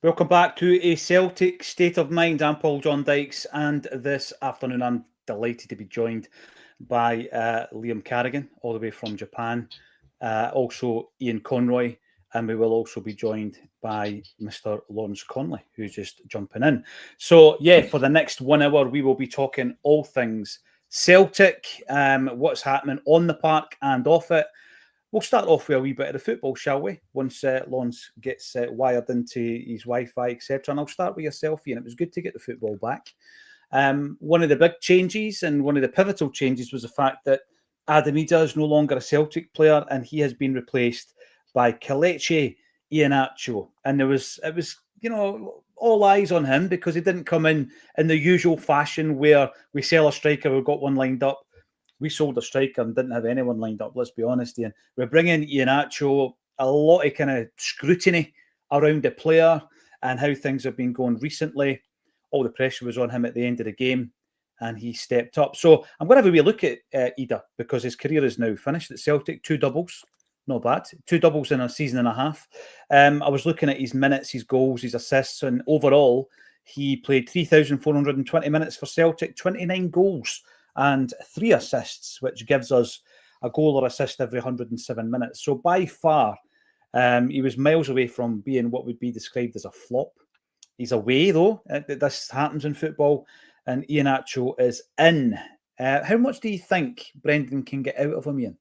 Welcome back to a Celtic State of Mind. I'm Paul John Dykes, and this afternoon I'm delighted to be joined by Liam Carrigan, all the way from Japan, also Ian Conroy, and we will also be joined by Mr. Lawrence Conley, who's just jumping in. So, for the next 1 hour, we will be talking all things Celtic, what's happening on the park and off it. We'll start off with a wee bit of the football, shall we? Once Lawrence gets wired into his Wi-Fi, etc. And I'll start with yourself, Ian. It was good to get the football back. One of the big changes and one of the pivotal changes was the fact that Adam Idah is no longer a Celtic player, and he has been replaced by Kelechi Iheanacho. And it was all eyes on him because he didn't come in the usual fashion where we sell a striker, we've got one lined up. We sold a striker and didn't have anyone lined up, let's be honest, Ian. We're bringing Iheanacho, a lot of kind of scrutiny around the player and how things have been going recently. All the pressure was on him at the end of the game, and he stepped up. So I'm going to have a wee look at Idah because his career is now finished at Celtic. 2 doubles, not bad. 2 doubles in a season and a half. I was looking at his minutes, his goals, his assists, and overall, he played 3,420 minutes for Celtic, 29 goals. And 3 assists, which gives us a goal or assist every 107 minutes. So by far, he was miles away from being what would be described as a flop. He's away, though. This happens in football. And Iheanacho is in. How much do you think Brendan can get out of him, Ian?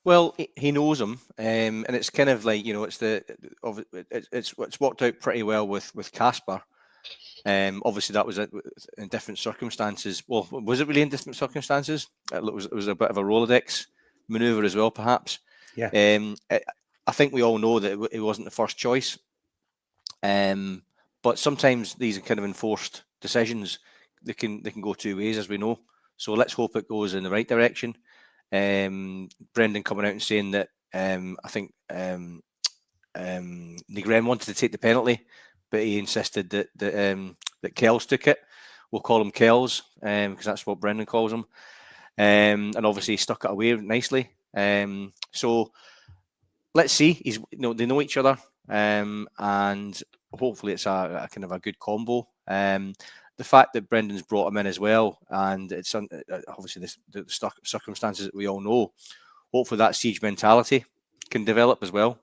Well, he knows him, and it's kind of like, it's worked out pretty well with Casper. Obviously, that was in different circumstances. Well, was it really in different circumstances? It was a bit of a Rolodex maneuver as well, perhaps. Yeah. I think we all know that it wasn't the first choice. But sometimes these are kind of enforced decisions. They can go 2 ways, as we know. So let's hope it goes in the right direction. Brendan coming out and saying that I think Negren wanted to take the penalty, but he insisted that Kells took it. We'll call him Kells because that's what Brendan calls him. And obviously he stuck it away nicely. So let's see. They know each other, and hopefully it's a kind of a good combo. The fact that Brendan's brought him in as well, and it's obviously the circumstances that we all know. Hopefully that siege mentality can develop as well.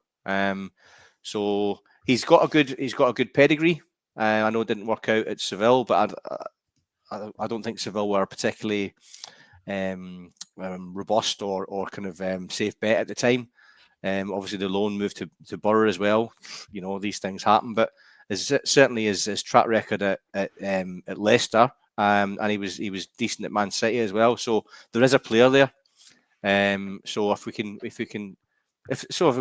So he's got a good pedigree. I know it didn't work out at Seville, but I don't think Seville were particularly robust or kind of safe bet at the time. Obviously, the loan moved to Borough as well. These things happen, but certainly his track record at Leicester, and he was decent at Man City as well. So there is a player there. So if we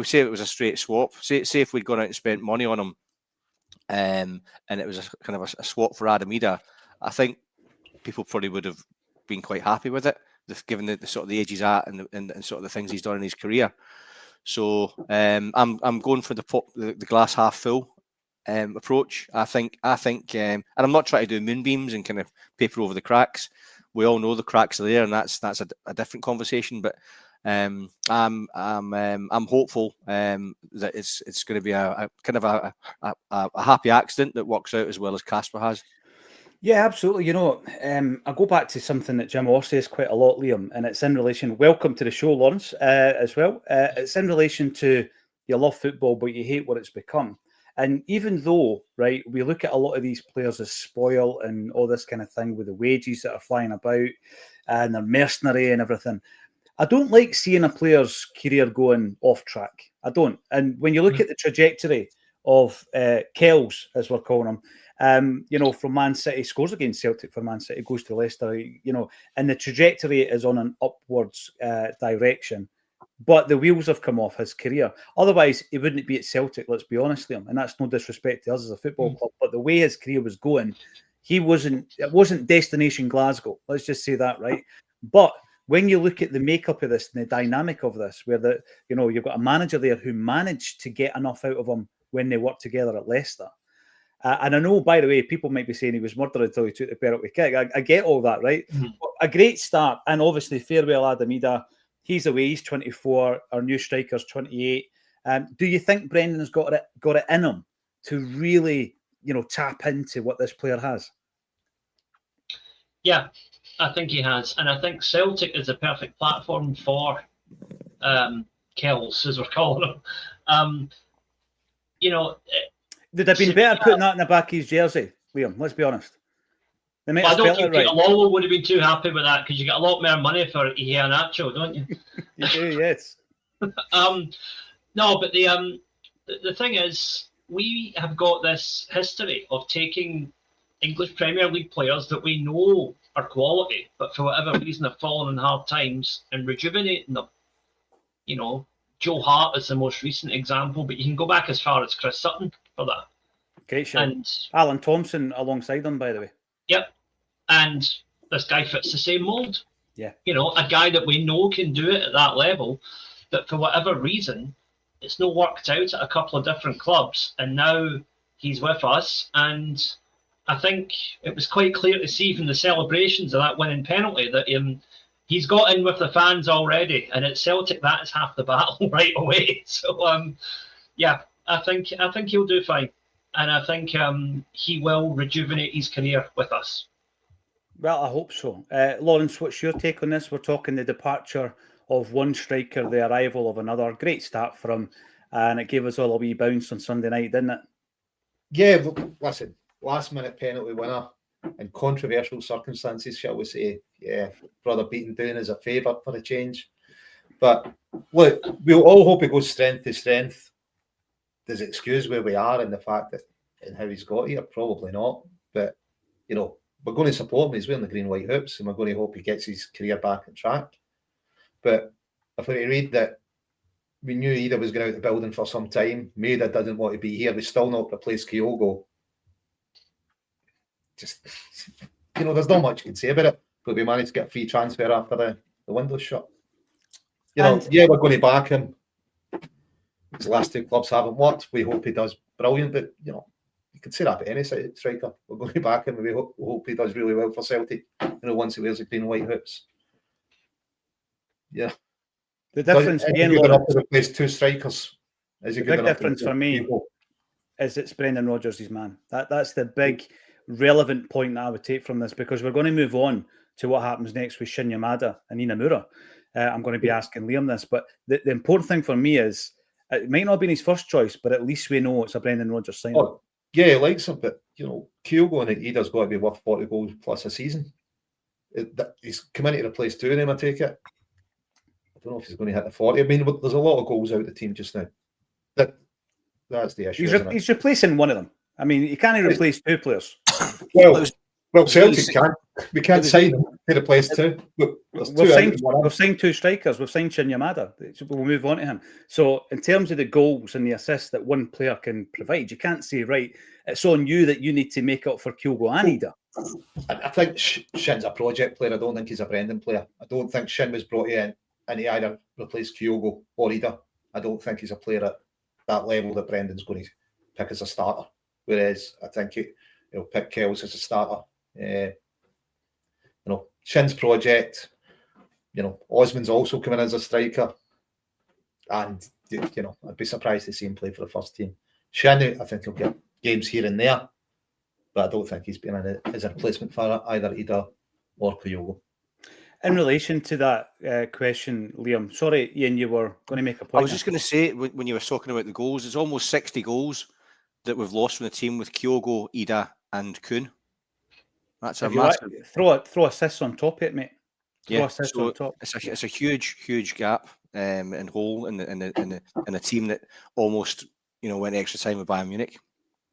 say it was a straight swap, say if we'd gone out and spent money on him, and it was a kind of a swap for Adam Idah, I think people probably would have been quite happy with it, given the sort of the age he's at and sort of the things he's done in his career. So I'm going for the glass half full approach. I think, and I'm not trying to do moonbeams and kind of paper over the cracks. We all know the cracks are there, and that's a different conversation. But I'm hopeful that it's going to be a kind of a happy accident that works out as well as Casper has. Yeah, absolutely. I go back to something that Jim Orr says quite a lot, Liam, and it's in relation. Welcome to the show, Lawrence, as well. It's in relation to you love football, but you hate what it's become. And even though, right, we look at a lot of these players as spoil and all this kind of thing with the wages that are flying about and they're mercenary and everything, I don't like seeing a player's career going off track. I don't. And when you look at the trajectory of Kells, as we're calling him, from Man City, scores against Celtic for Man City, goes to Leicester, and the trajectory is on an upwards direction. But the wheels have come off his career. Otherwise, he wouldn't be at Celtic, let's be honest with him. And that's no disrespect to us as a football club. But the way his career was going, it wasn't destination Glasgow. Let's just say that, right? But when you look at the makeup of this and the dynamic of this, where you've got a manager there who managed to get enough out of him when they worked together at Leicester. And I know, by the way, people might be saying he was murdered until he took the penalty kick. I get all that, right? Mm-hmm. A great start. And obviously, farewell, Adam Idah. He's away. He's 24. Our new striker's 28. Do you think Brendan's got it in him to really, tap into what this player has? Yeah, I think he has. And I think Celtic is a perfect platform for Kells, as we're calling him. They'd have been better putting that in the back of his jersey, Liam, let's be honest. They might have I don't spelled think it right. Peter Lawwell would have been too happy with that, because you get a lot more money for Iheanacho, don't you? You do, yes. No, but the thing is, we have got this history of taking English Premier League players that we know are quality, but for whatever reason have fallen in hard times, and rejuvenating them. Joe Hart is the most recent example, but you can go back as far as Chris Sutton for that. Okay, sure. And Alan Thompson alongside them, by the way. Yep. And this guy fits the same mould. Yeah. A guy that we know can do it at that level, that for whatever reason, it's not worked out at a couple of different clubs, and now he's with us. And I think it was quite clear to see from the celebrations of that winning penalty that he's got in with the fans already, and at Celtic that is half the battle right away. So yeah, I think he'll do fine, and I think he will rejuvenate his career with us. Well, I hope so. Lawrence, what's your take on this? We're talking the departure of one striker, the arrival of another. Great start for him, and it gave us all a wee bounce on Sunday night, didn't it? Yeah, listen, last-minute penalty winner in controversial circumstances, shall we say. Yeah, brother beaten down as a favour for a change. But look, we'll all hope he goes strength to strength. Does it excuse where we are and the fact that and how he's got here? Probably not. But, we're going to support him. He's wearing the green white hoops, and we're going to hope he gets his career back on track. But if we read that we knew Ida was going out the building for some time, Maida didn't want to be here, we still not replaced Kyogo. Just, there's not much you can say about it, but we managed to get a free transfer after the window's shut. Yeah, we're going to back him. His last two clubs haven't worked. We hope he does brilliant, but, you could say that about any striker. We're going to back him, and we hope he does really well for Celtic, once he wears the green white hoops. Yeah. The difference being, Lawrence, to replace two strikers. The big difference for me is it's Brendan Rodgers' his man. That's the big relevant point that I would take from this, because we're going to move on to what happens next with Shin Yamada and Inamura. I'm going to be asking Liam this, but the important thing for me is it might not have been his first choice, but at least we know it's a Brendan Rodgers signing. Oh, yeah, he likes him, but Kyogo and Ida's got to be worth 40 goals plus a season. He's come in to replace two of them, I take it. I don't know if he's going to hit the 40. I mean, there's a lot of goals out of the team just now. That's the issue. He's replacing one of them. I mean, he can't replace two players. Well, Celtic can't. We can't sign him to replace two. We've signed two strikers. We've signed Shin Yamada. We'll move on to him. So, in terms of the goals and the assists that one player can provide, you can't say, right, it's on you that you need to make up for Kyogo and Ida. I think Shin's a project player. I don't think he's a Brendan player. I don't think Shin was brought in and he either replace Kyogo or Ida. I don't think he's a player at that level that Brendan's going to pick as a starter. Whereas I think he'll pick Kells as a starter. Shin's project. Osman's also coming as a striker, and I'd be surprised to see him play for the first team. Shin, I think he'll get games here and there, but I don't think he's been in as a replacement for either Ida or Kyogo. In relation to that question, Liam, sorry, Ian, you were going to make a point. I was just going to say, when you were talking about the goals, it's almost 60 goals that we've lost from the team with Kyogo, Ida, and Kuhn. That's a massive. Throw assists on top of it, mate. So it's a huge gap and hole in the team that almost went extra time with Bayern Munich.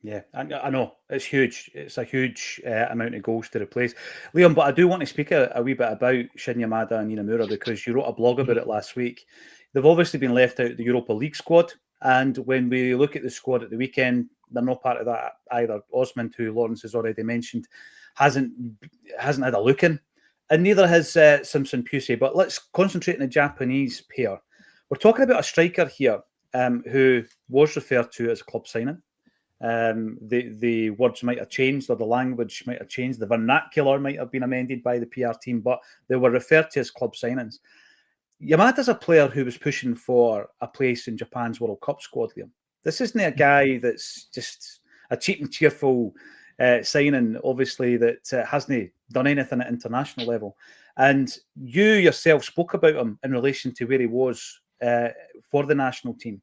Yeah, I know it's huge. It's a huge amount of goals to replace, Liam. But I do want to speak a wee bit about Shin Yamada and Inamura, because you wrote a blog about it last week. They've obviously been left out of the Europa League squad, and when we look at the squad at the weekend, they're not part of that either. Osman, who Lawrence has already mentioned, hasn't had a look in, and neither has Simpson Pusey. But let's concentrate on the Japanese pair. We're talking about a striker here who was referred to as a club signing. The words might have changed, or the language might have changed. The vernacular might have been amended by the PR team, but they were referred to as club signings. Yamada's a player who was pushing for a place in Japan's World Cup squad, Liam. This isn't a guy that's just a cheap and cheerful signing, obviously, that hasn't done anything at international level. And you yourself spoke about him in relation to where he was for the national team.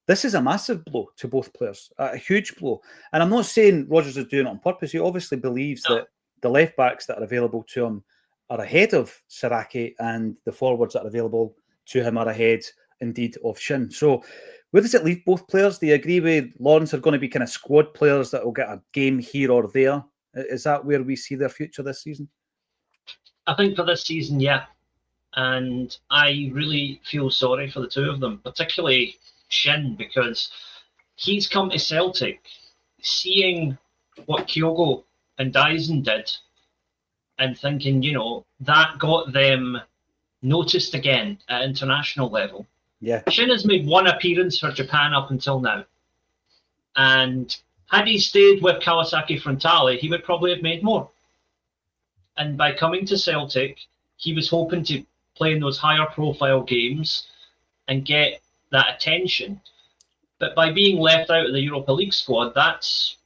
This is a massive blow to both players, a huge blow. And I'm not saying Rodgers is doing it on purpose. He obviously believes that the left backs that are available to him are ahead of Saraki, and the forwards that are available to him are ahead, indeed, of Shin. So where does it leave both players? Do you agree with Lawrence are going to be kind of squad players that will get a game here or there? Is that where we see their future this season? I think for this season, yeah. And I really feel sorry for the two of them, particularly Shin, because he's come to Celtic seeing what Kyogo and Dyson did and thinking, that got them noticed again at international level. Yeah. Shin has made one appearance for Japan up until now. And had he stayed with Kawasaki Frontale, he would probably have made more. And by coming to Celtic, he was hoping to play in those higher profile games and get that attention. But by being left out of the Europa League squad, that's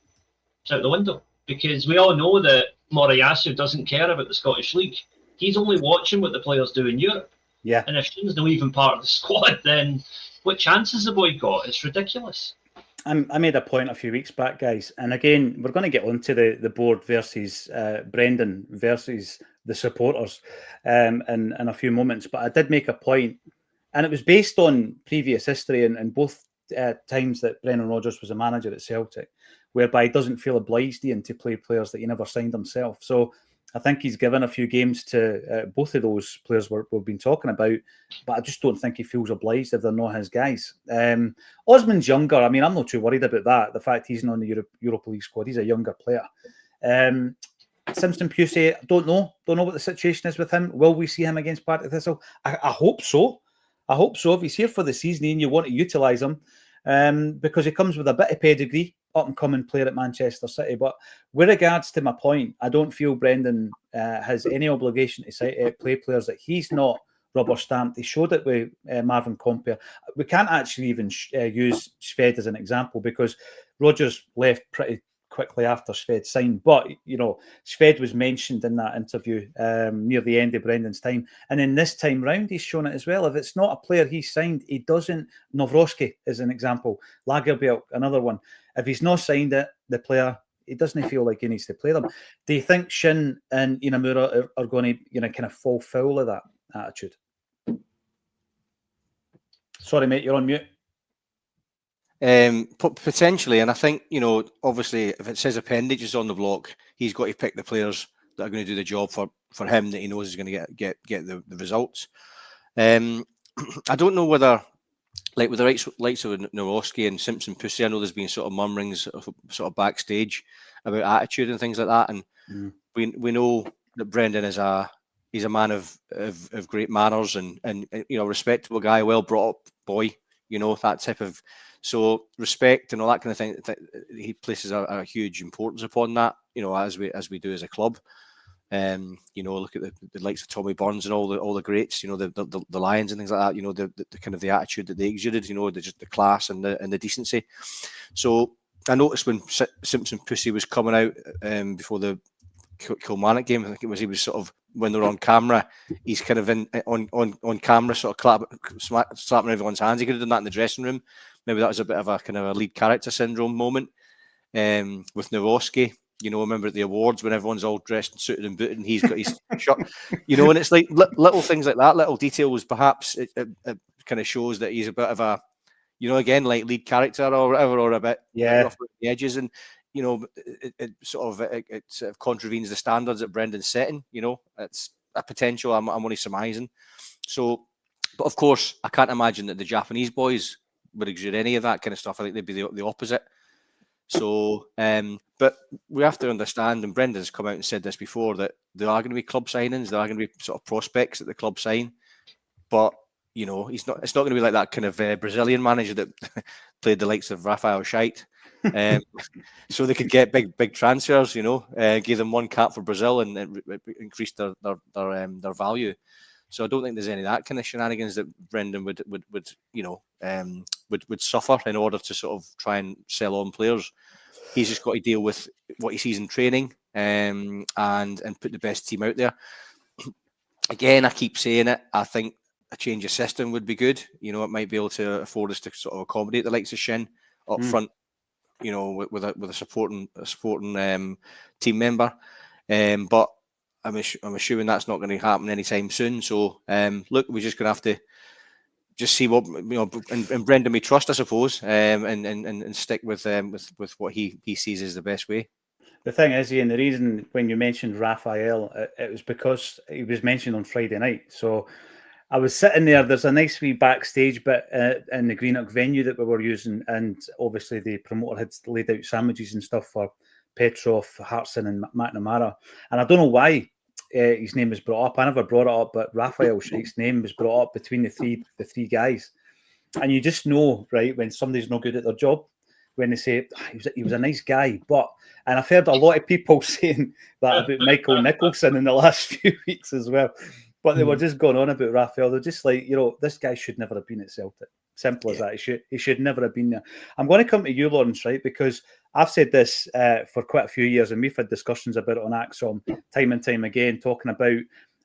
out the window. Because we all know that Moriyasu doesn't care about the Scottish League. He's only watching what the players do in Europe. Yeah. And if Shin's not even part of the squad, then what chance has the boy got? It's ridiculous. I made a point a few weeks back, guys, and again, we're going to get onto the board versus Brendan versus the supporters in a few moments, but I did make a point, and it was based on previous history and both times that Brendan Rodgers was a manager at Celtic, whereby he doesn't feel obliged to play players that he never signed himself. So I think he's given a few games to both of those players we've been talking about, but I just don't think he feels obliged if they're not his guys. Osman's younger. I mean, I'm not too worried about that. The fact he's not on the Europa League squad, he's a younger player. Simpson Pusey, don't know what the situation is with him. Will we see him against Partick Thistle? I hope so. I hope so. If he's here for the season and you want to utilise him, because he comes with a bit of pedigree, up-and-coming player at Manchester City. But with regards to my point, I don't feel Brendan has any obligation to play players that he's not rubber-stamped. He showed it with Marvin Compere. We can't actually even use Sved as an example because Rodgers left pretty quickly after Sved signed. But, Sved was mentioned in that interview near the end of Brendan's time. And then this time round, he's shown it as well. If it's not a player he signed, he doesn't. Novroski is an example. Lagerbielke, another one. If he's not signed it, the player, he doesn't feel like he needs to play them. Do you think Shin and Inamura are going to, kind of fall foul of that attitude? Sorry, mate, you're on mute. Potentially, and I think, obviously, if it says appendages on the block, he's got to pick the players that are going to do the job for him that he knows is going to get the results. I don't know whether, like with the likes of Nowosky and Simpson Pusey, I know there's been sort of murmurings sort of backstage about attitude and things like that, and we know that Brendan is he's a man of great manners and respectable guy, well brought up boy, that type of. So respect and all that kind of thing, he places a huge importance upon that, as we do as a club. Look at the likes of Tommy Burns and all the greats, the Lions and things like that. The kind of the attitude that they exuded, just the class and the decency. So I noticed when Simpson Pusey was coming out before the Kilmarnock game, I think it was, he was sort of, when they're on camera, he's kind of on camera, sort of slapping everyone's hands. He could have done that in the dressing room. Maybe that was a bit of a kind of a lead character syndrome moment. With Nowosky, remember at the awards when everyone's all dressed and suited and booted and he's got his shirt, and it's like little things like that, little details. Perhaps it kind of shows that he's a bit of a, again, like lead character or whatever, or a bit rough around the edges, and it sort of contravenes the standards that Brendan's setting. It's a potential. I'm only surmising. So, but of course, I can't imagine that the Japanese boys would exude any of that kind of stuff. I think they'd be the opposite. So, but we have to understand, and Brendan's come out and said this before, that there are going to be club signings, there are going to be sort of prospects that the club sign, but it's not going to be like that kind of Brazilian manager that played the likes of Rafael Scheidt. So they could get big transfers, gave them one cap for Brazil and it increased their value. So I don't think there's any of that kind of shenanigans that Brendan would suffer in order to sort of try and sell on players. He's just got to deal with what he sees in training, and put the best team out there. Again, I keep saying it. I think a change of system would be good. You know, it might be able to afford us to sort of accommodate the likes of Shin up front. You know, with a supporting team member. But I'm assuming that's not going to happen anytime soon. So look, we're just going to have to just see what, you know, and Brendan we trust, I suppose, and stick with what he sees as the best way. The thing is, Ian, the reason when you mentioned Raphael, it was because he was mentioned on Friday night. So I was sitting there. There's a nice wee backstage bit in the Greenock venue that we were using, and obviously the promoter had laid out sandwiches and stuff for Petrov, Hartson, and McNamara. And I don't know why his name was brought up. I never brought it up, but Raphael Sheikh's name was brought up between the three guys. And you just know, right, when somebody's not good at their job, when they say he was a nice guy, and I've heard a lot of people saying that about Michael Nicholson in the last few weeks as well. But they were just going on about Raphael. They're just like, you know, this guy should never have been at Celtic. Simple as that. He should never have been there. I'm going to come to you, Lawrence, right? Because I've said this for quite a few years, and we've had discussions about it on Acsom time and time again, talking about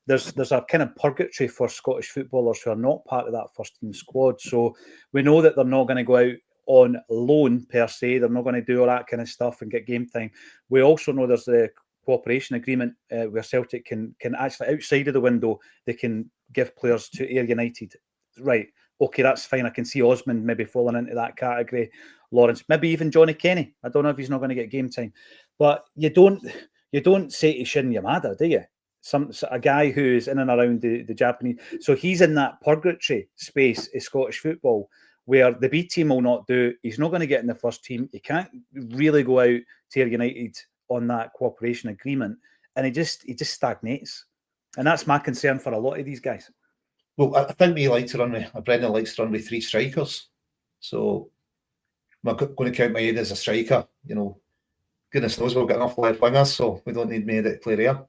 there's a kind of purgatory for Scottish footballers who are not part of that first team squad. So we know that they're not going to go out on loan per se. They're not going to do all that kind of stuff and get game time. We also know there's the cooperation agreement where Celtic can actually, outside of the window, they can give players to Ayr United. Right, okay, that's fine. I can see Osmond maybe falling into that category. Lawrence, maybe even Johnny Kenny. I don't know if he's not going to get game time. But you don't say to Shin Yamada, do you? A guy who is in and around the Japanese. So he's in that purgatory space of Scottish football where the B team will not do. He's not going to get in the first team. He can't really go out to Ayr United on that cooperation agreement, and he just stagnates. And that's my concern for a lot of these guys. Well, I think Brendan likes to run with three strikers. So I'm going to count my head as a striker. You know, goodness knows we've got enough left wingers, so we don't need Maid to play there.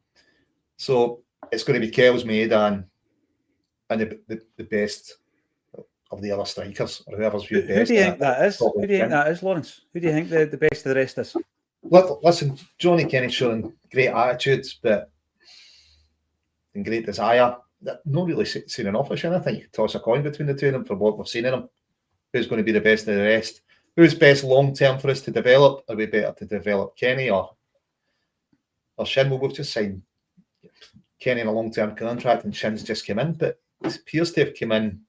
So it's going to be Kells, Maid, and the best of the other strikers, or whoever's viewed best. Who do you think that is? Who do you think that is, Lawrence? Who do you think the best of the rest is? Listen, Johnny Kenny's showing great attitudes, but and great desire. Not really seen enough of Shin. I think you could toss a coin between the two of them for what we've seen in them. Who's going to be the best of the rest? Who's best long term for us to develop? Are we better to develop Kenny or Shin? Well, we've just signed Kenny in a long term contract, and Shin's just come in, but it appears to have come in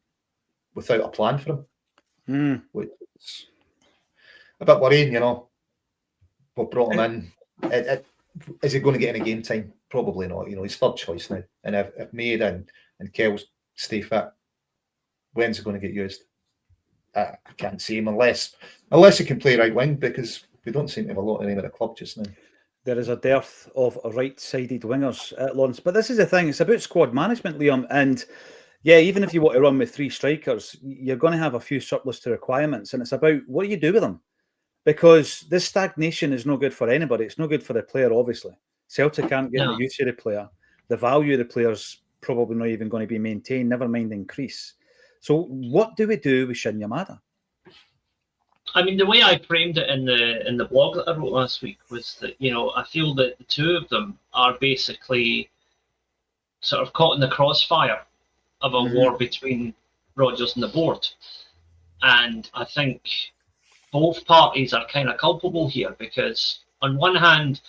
without a plan for him, which is a bit worrying, you know. We brought him in. Is he going to get any game time? Probably not. You know, he's third choice now. And if Maid and Kells stay fit, when's he going to get used? I can't see him unless he can play right wing, because we don't seem to have a lot of him at the club just now. There is a dearth of right-sided wingers at Lawrence. But this is the thing. It's about squad management, Liam. And yeah, even if you want to run with three strikers, you're going to have a few surplus to requirements. And it's about what do you do with them? Because this stagnation is no good for anybody. It's no good for the player, obviously. Celtic can't get the use of the player. The value of the player's probably not even going to be maintained, never mind increase. So what do we do with Shin Yamada? I mean, the way I framed it in the blog that I wrote last week was that, you know, I feel that the two of them are basically sort of caught in the crossfire of a war between Rodgers and the board. And I think both parties are kind of culpable here, because on one hand,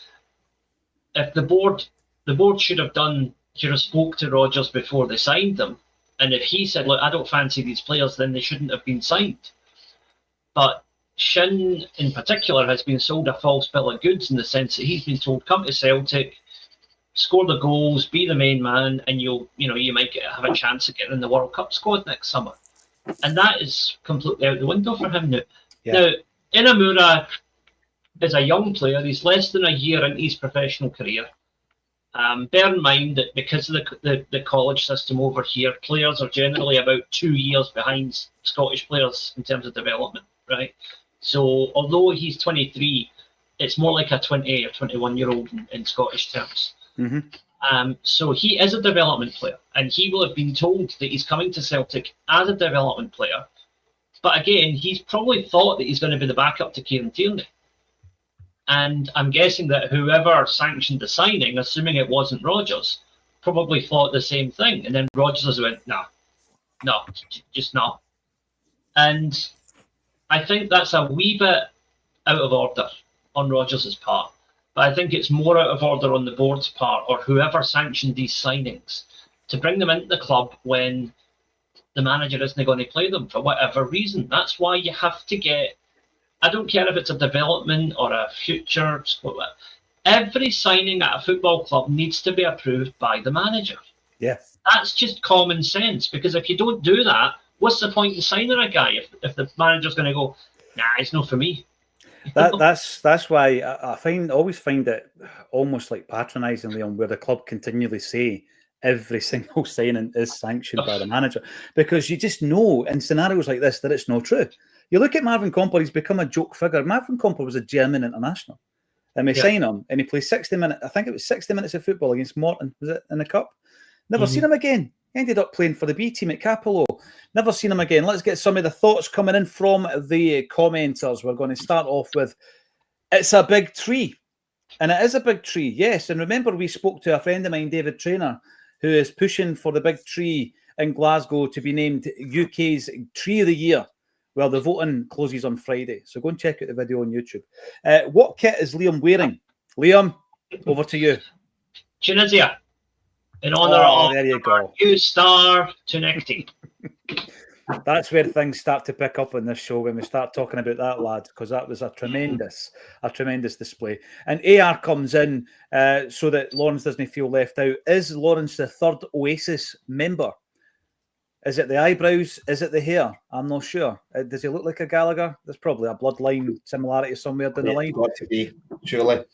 if the board should have spoke to Rodgers before they signed them, and if he said, look, I don't fancy these players, then they shouldn't have been signed. But Shin in particular has been sold a false bill of goods, in the sense that he's been told, come to Celtic, score the goals, be the main man, and you might have a chance of getting in the World Cup squad next summer. And that is completely out the window for him now. Yeah. Now, Inamura is a young player. He's less than a year into his professional career. Bear in mind that because of the college system over here, players are generally about 2 years behind Scottish players in terms of development, right? So although he's 23, it's more like a 20 or 21-year-old in Scottish terms. So he is a development player, and he will have been told that he's coming to Celtic as a development player. But again, he's probably thought that he's going to be the backup to Kieran Tierney. And I'm guessing that whoever sanctioned the signing, assuming it wasn't Rodgers, probably thought the same thing. And then Rodgers went, no, just not. And I think that's a wee bit out of order on Rodgers' part. But I think it's more out of order on the board's part, or whoever sanctioned these signings, to bring them into the club when the manager isn't going to play them for whatever reason. That's why you have to get, I don't care if it's a development or a future sport, every signing at a football club needs to be approved by the manager. Yeah. That's just common sense, because if you don't do that, what's the point in signing a guy if the manager's going to go, nah, it's not for me? That's why I always find it almost like patronising, Liam, where the club continually say every single signing is sanctioned by the manager, because you just know in scenarios like this that it's not true. You look at Marvin Compper; he's become a joke figure. Marvin Compper was a German international, and we sign him, and he plays 60 minutes. I think it was 60 minutes of football against Morton. Was it in the cup? Never seen him again. Ended up playing for the B team at Capello. Never seen him again. Let's get some of the thoughts coming in from the commenters. We're going to start off with, it's a big tree. And it is a big tree, yes. And remember, we spoke to a friend of mine, David Traynor, who is pushing for the big tree in Glasgow to be named UK's Tree of the Year. Well, the voting closes on Friday. So go and check out the video on YouTube. What kit is Liam wearing? Liam, over to you. Tunisia. In honour of there you go. New Star Tunecti. That's where things start to pick up on this show, when we start talking about that lad, because that was a tremendous display. And AR comes in so that Lawrence doesn't feel left out. Is Lawrence the third Oasis member? Is it the eyebrows? Is it the hair? I'm not sure. Does he look like a Gallagher? There's probably a bloodline similarity somewhere down the line. Got to be, surely.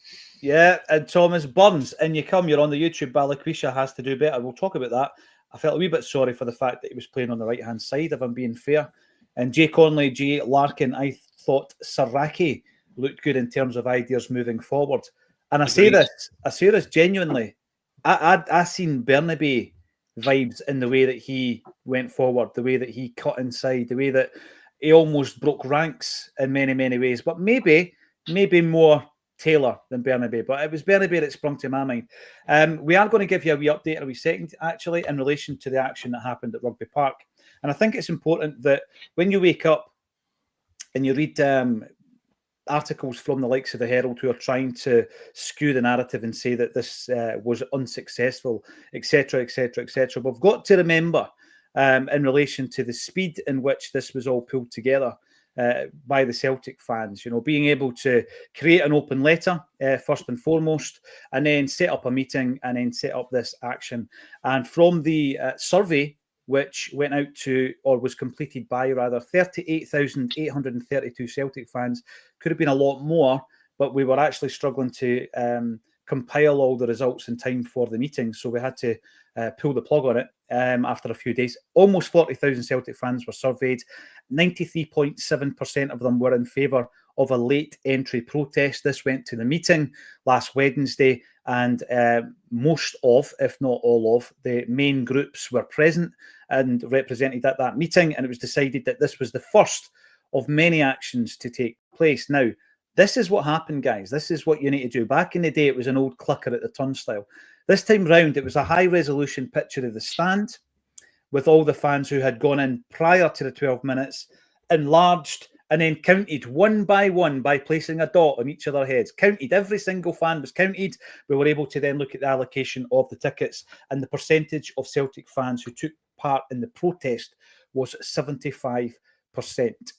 Yeah, and Thomas Burns, in you come. You're on the YouTube. Balaquisha has to do better. We'll talk about that. I felt a wee bit sorry for the fact that he was playing on the right-hand side, if I'm being fair. And Jay Conley, Jay Larkin, I thought Saraki looked good in terms of ideas moving forward. And I say this genuinely. I seen Bernabe vibes in the way that he went forward, the way that he cut inside, the way that he almost broke ranks in many, many ways. But maybe more Taylor than Bernabe, but it was Bernabe that sprung to my mind. We are going to give you a wee update in a wee second, actually, in relation to the action that happened at Rugby Park. And I think it's important that when you wake up and you read articles from the likes of the Herald who are trying to skew the narrative and say that this was unsuccessful, etc., etc., etc., we've got to remember in relation to the speed in which this was all pulled together by the Celtic fans, being able to create an open letter first and foremost, and then set up a meeting, and then set up this action. And from the survey, which went out to, or was completed by, rather, 38,832 Celtic fans, could have been a lot more, but we were actually struggling to compile all the results in time for the meeting, so we had to pull the plug on it after a few days. Almost 40,000 Celtic fans were surveyed. 93.7% of them were in favour of a late entry protest. This went to the meeting last Wednesday, and most of, if not all of, the main groups were present and represented at that meeting, and it was decided that this was the first of many actions to take place. Now, this is what happened, guys. This is what you need to do. Back in the day, it was an old clicker at the turnstile. This time round, it was a high-resolution picture of the stand with all the fans who had gone in prior to the 12 minutes, enlarged, and then counted one by placing a dot on each of their heads. Counted. Every single fan was counted. We were able to then look at the allocation of the tickets, and the percentage of Celtic fans who took part in the protest was 75%,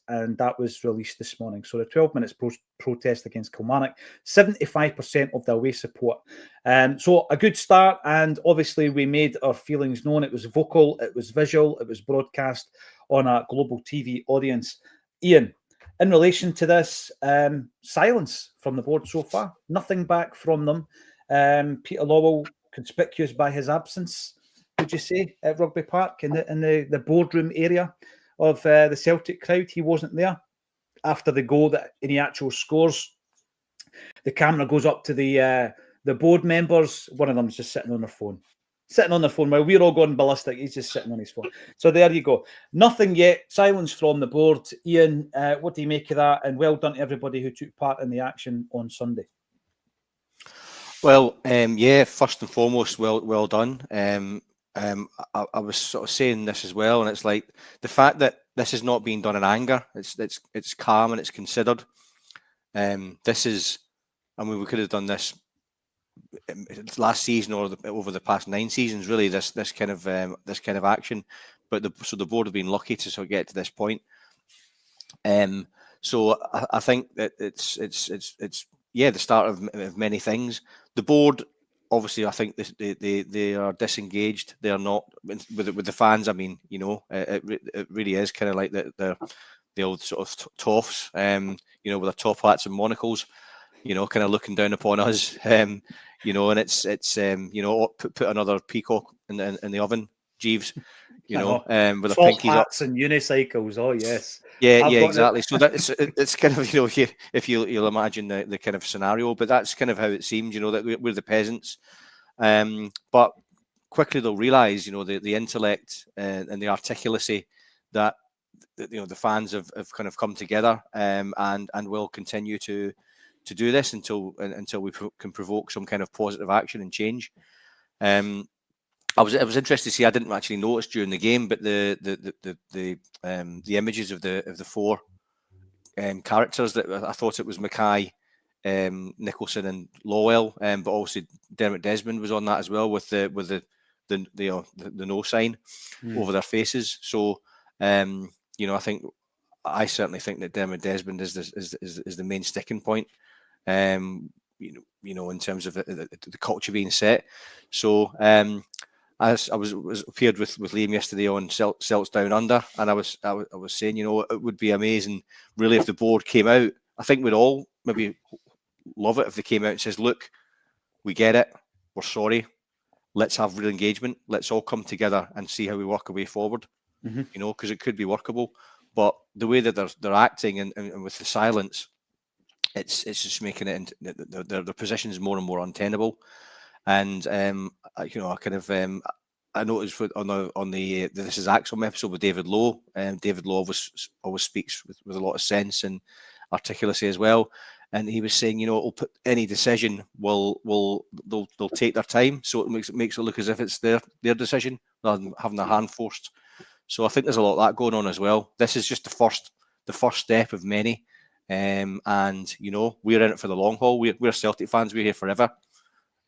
and that was released this morning. So the 12 minutes protest against Kilmarnock, 75% of the away support. So a good start, and obviously we made our feelings known. It was vocal, it was visual, it was broadcast on a global TV audience. Ian, in relation to this, silence from the board so far. Nothing back from them. Peter Lawwell, conspicuous by his absence, would you say, at Rugby Park in the boardroom area of the Celtic crowd. He wasn't there after the goal that he actually scores. The camera goes up to the board members. One of them's just sitting on their phone. Sitting on the phone while we're all going ballistic. He's just sitting on his phone. So there you go. Nothing yet. Silence from the board. Ian, what do you make of that? And well done to everybody who took part in the action on Sunday. Well, yeah, first and foremost, well done. I was sort of saying this as well, and it's like the fact that this is not being done in anger. It's calm and it's considered. This is, I mean, we could have done this last season or over the past 9 seasons. Really, this kind of action, but so the board have been lucky to sort of get to this point. So I think that it's the start of many things. The board, obviously, I think they are disengaged. They are not with the fans. I mean, you know, it really is kind of like the old sort of toffs, you know, with their top hats and monocles, you know, kind of looking down upon us, you know, and it's you know, put another peacock in the oven, Jeeves, you know, with a pinky hats and unicycles. Oh yes, yeah, exactly. So that it's kind of, you know, if you'll imagine the kind of scenario, but that's kind of how it seems, you know, that we're the peasants, but quickly they'll realise, you know, the intellect and the articulacy that you know the fans have kind of come together, and will continue to do this until we can provoke some kind of positive action and change. I was interested to see. I didn't actually notice during the game, but the images of the 4 characters that I thought it was Mackay, Nicholson, and Lowell, but also Dermot Desmond was on that as well with the no sign over their faces. So you know, I certainly think that Dermot Desmond is the main sticking point. You know, in terms of the culture being set. So as I was appeared with Liam yesterday on Celts Down Under, and I was saying, you know, it would be amazing really if the board came out. I think we'd all maybe love it if they came out and says, look, we get it, we're sorry, let's have real engagement, let's all come together and see how we work our way forward. You know, because it could be workable, but the way that they're acting and with the silence, it's just making it their positions more and more untenable. And you know, I noticed on the This Is Acsom episode with David Lowe, and David Lowe always speaks with a lot of sense and articulacy as well. And he was saying, you know, it'll put any decision they'll take their time, so it makes it look as if it's their decision rather than having their hand forced. So I think there's a lot of that going on as well. This is just the first step of many. And you know, we're in it for the long haul. We're Celtic fans. We're here forever.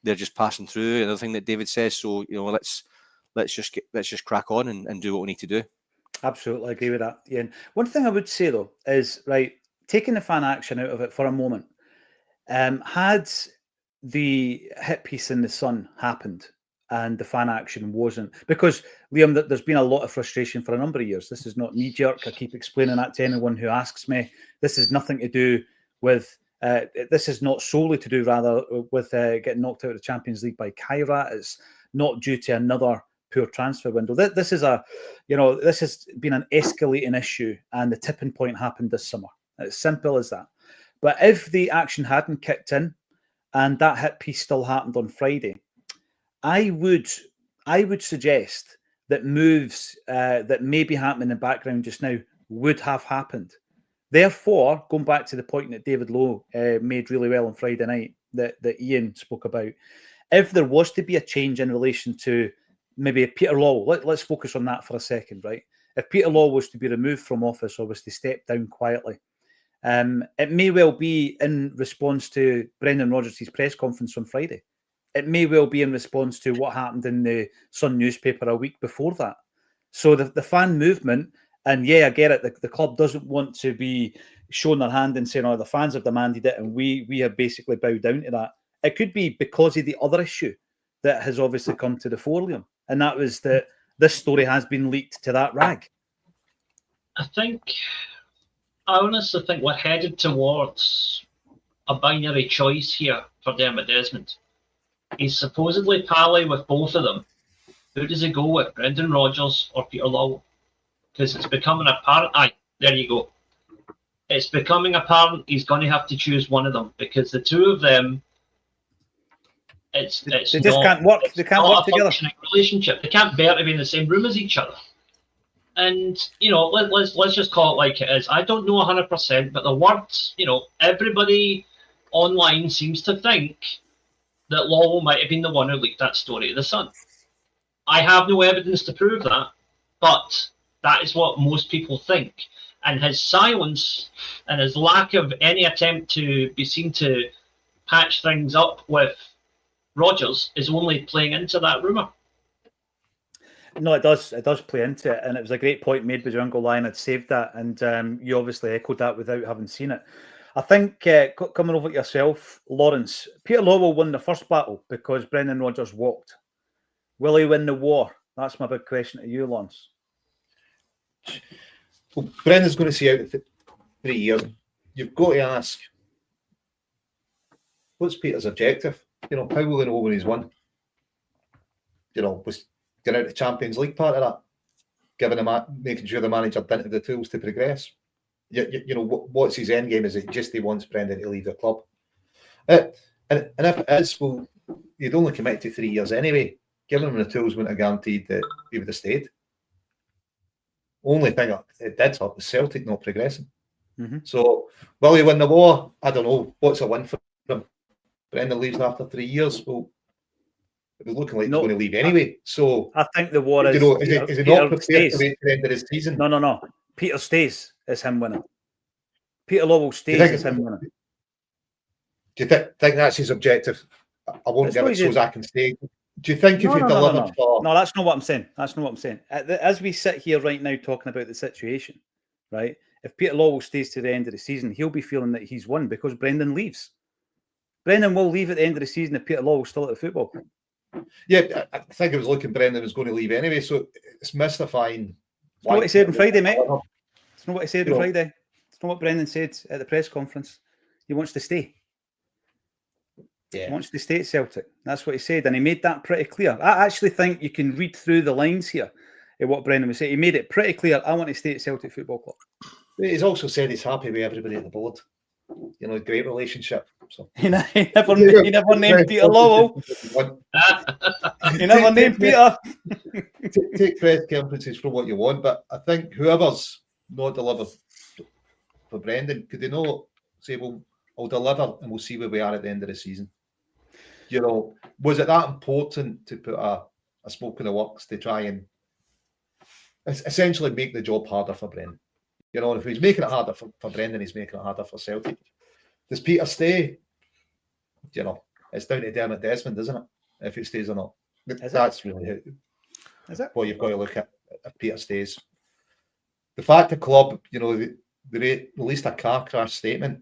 They're just passing through. Another thing that David says. So you know, let's just crack on and do what we need to do. Absolutely agree with that, Ian. One thing I would say though is, right, taking the fan action out of it for a moment, had the hit piece in the Sun happened and the fan action wasn't, because Liam, there's been a lot of frustration for a number of years. This is not knee-jerk. I keep explaining that to anyone who asks me. This is nothing to do with this is not solely to do rather with getting knocked out of the Champions League by Kyra. It's not due to another poor transfer window. This is this has been an escalating issue, and the tipping point happened this summer. It's simple as that. But if the action hadn't kicked in and that hit piece still happened on Friday, I would suggest that moves that may be happening in the background just now would have happened. Therefore, going back to the point that David Lowe made really well on Friday night that Ian spoke about, if there was to be a change in relation to maybe Peter Law, let's focus on that for a second, right? If Peter Law was to be removed from office or was to step down quietly, it may well be in response to Brendan Rodgers' press conference on Friday. It may well be in response to what happened in the Sun newspaper a week before that. So the fan movement, and yeah, I get it, the club doesn't want to be showing their hand and saying, oh, the fans have demanded it and we have basically bowed down to that. It could be because of the other issue that has obviously come to the fore, Liam, and that was that this story has been leaked to that rag. I honestly think we're headed towards a binary choice here for Dermot Desmond. He's supposedly pally with both of them. Who does he go with, Brendan Rodgers or Peter Lawwell? Because it's becoming apparent. There you go. It's becoming apparent he's going to have to choose one of them, because the two of them, It's They just not, can't work. They can't not work a together. functioning relationship. They can't bear to be in the same room as each other. And let's just call it like it is. I don't know 100%, but the words, everybody online seems to think that Lawwell might have been the one who leaked that story to the Sun. I have no evidence to prove that, but that is what most people think. And his silence and his lack of any attempt to be seen to patch things up with Rodgers is only playing into that rumour. No, it does. It does play into it, and it was a great point made by your Uncle Lion had saved that, and you obviously echoed that without having seen it. I think coming over to yourself, Lawrence, Peter Lawwell won the first battle because Brendan Rodgers walked. Will he win the war? That's my big question to you, Lawrence. Well, Brendan's going to see out 3 years. You've got to ask, what's Peter's objective? How will he know when he's won? Was getting out the Champions League part of that, making sure the manager didn't have the tools to progress. What's his end game? Is it just he wants Brendan to leave the club? And if it is, well, he'd only commit to 3 years anyway. Giving him the tools wouldn't have guaranteed that he would have stayed. Only thing it did help was Celtic not progressing. Mm-hmm. So, will he win the war? I don't know. What's a win for him? Brendan leaves after 3 years. Well, it was looking like he's going to leave anyway. So, I think the war is. Is he not prepared to wait for the end of the season? No. Peter stays is him winning. Peter Lawwell stays is him winning. Do you think that's his objective? I won't give it so as I can stay. Do you think if he delivered for... No, that's not what I'm saying. That's not what I'm saying. As we sit here right now talking about the situation, right? If Peter Lawwell stays to the end of the season, he'll be feeling that he's won because Brendan leaves. Brendan will leave at the end of the season if Peter Lawwell's still at the football club. Yeah, I think it was looking Brendan was going to leave anyway, so it's mystifying. It's not what he said on Friday, mate. It's not what he said on Friday. It's not what Brendan said at the press conference. He wants to stay. Yeah. He wants to stay at Celtic. That's what he said, and he made that pretty clear. I actually think you can read through the lines here at what Brendan was saying. He made it pretty clear, I want to stay at Celtic Football Club. He's also said he's happy with everybody at the board. Great relationship. So. He never named Peter Lawwell. He never named Peter. Take press conferences for what you want, but I think whoever's not delivered for Brendan, could they not say, well, I'll deliver and we'll see where we are at the end of the season? Was it that important to put a smoke in the works to try and essentially make the job harder for Brendan? If he's making it harder for Brendan, he's making it harder for Celtic. Does Peter stay? It's down to Dermot Desmond, isn't it? If he stays or not. That's really what you've got to look at if Peter stays. The fact the club, they released a car crash statement.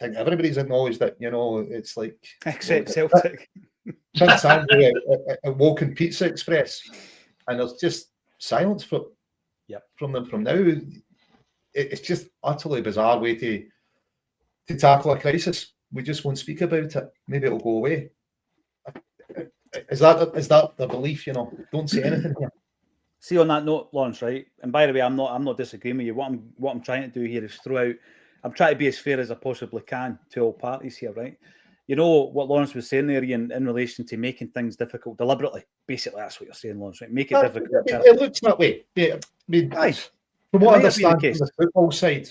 I think everybody's acknowledged that, it's like... Except Celtic. Prince Andrew at Woken Pizza Express. And there's just silence from them from now. It's just utterly bizarre way to tackle a crisis. We just won't speak about it. Maybe it'll go away. Is that the belief? Don't say anything here. See, on that note, Lawrence, right? And by the way, I'm not disagreeing with you. What I'm trying to do here is throw out. I'm trying to be as fair as I possibly can to all parties here, right? What Lawrence was saying there, Ian, in relation to making things difficult deliberately. Basically, that's what you're saying, Lawrence, right? Make it difficult. It looks that way. Yeah, from what I understand from the football side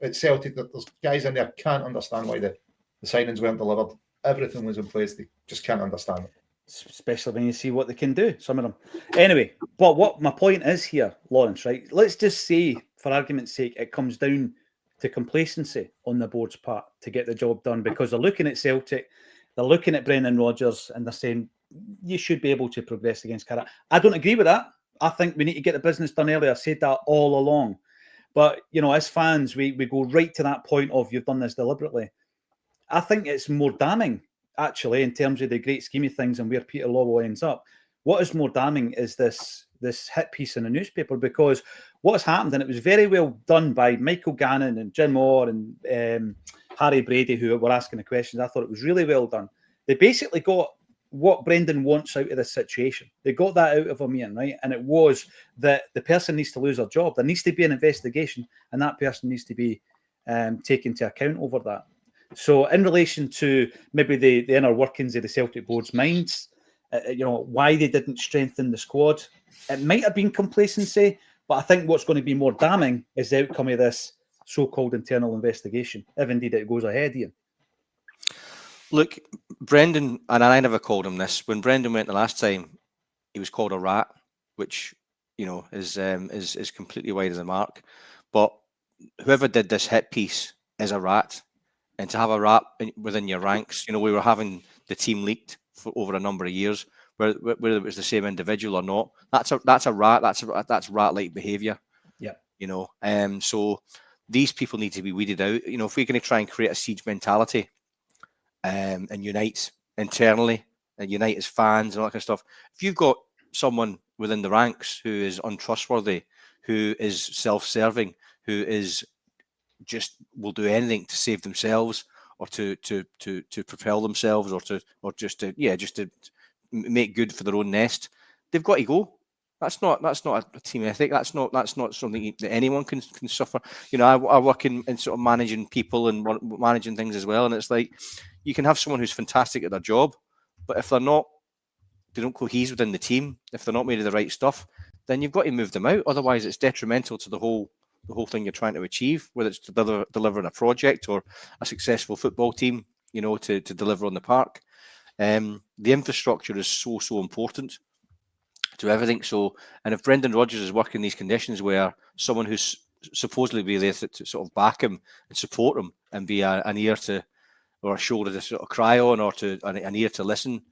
at Celtic, there's guys in there can't understand why the signings weren't delivered. Everything was in place. They just can't understand it. Especially when you see what they can do, some of them. Anyway, but what my point is here, Lawrence, right? Let's just say, for argument's sake, it comes down to complacency on the board's part to get the job done because they're looking at Celtic, they're looking at Brendan Rodgers, and they're saying, you should be able to progress against Cardiff. I don't agree with that. I think we need to get the business done early. I've said that all along. But, as fans, we go right to that point of you've done this deliberately. I think it's more damning, actually, in terms of the great scheme of things and where Peter Lawwell ends up. What is more damning is this hit piece in the newspaper because what's happened, and it was very well done by Michael Gannon and Jim Moore and Harry Brady, who were asking the questions. I thought it was really well done. They basically got what Brendan wants out of this situation. They got that out of him, Ian, right? And it was that the person needs to lose their job. There needs to be an investigation, and that person needs to be taken to account over that. So in relation to maybe the inner workings of the Celtic Board's minds, why they didn't strengthen the squad, it might have been complacency, but I think what's going to be more damning is the outcome of this so-called internal investigation, if indeed it goes ahead, Ian. Look, Brendan, and I never called him this, when Brendan went the last time, he was called a rat, which, is completely wide of the mark. But whoever did this hit piece is a rat. And to have a rat within your ranks, we were having the team leaked for over a number of years, whether it was the same individual or not. That's a rat. That's rat-like behaviour. Yeah. So these people need to be weeded out. If we're going to try and create a siege mentality, and unite internally and unite as fans and all that kind of stuff. If you've got someone within the ranks who is untrustworthy, who is self-serving, who is just will do anything to save themselves or to propel themselves or just to make good for their own nest, they've got to go. That's not a team ethic. That's not something that anyone can suffer. I work in sort of managing people and managing things as well, and it's like you can have someone who's fantastic at their job, but if they don't cohese within the team, if they're not made of the right stuff, then you've got to move them out. Otherwise, it's detrimental to the whole thing you're trying to achieve, whether it's to delivering a project or a successful football team, to deliver on the park. The infrastructure is so important to everything. So, and if Brendan Rodgers is working in these conditions where someone who's supposedly be there to sort of back him and support him and be an ear to, or a shoulder to sort of cry on, or to an ear to listen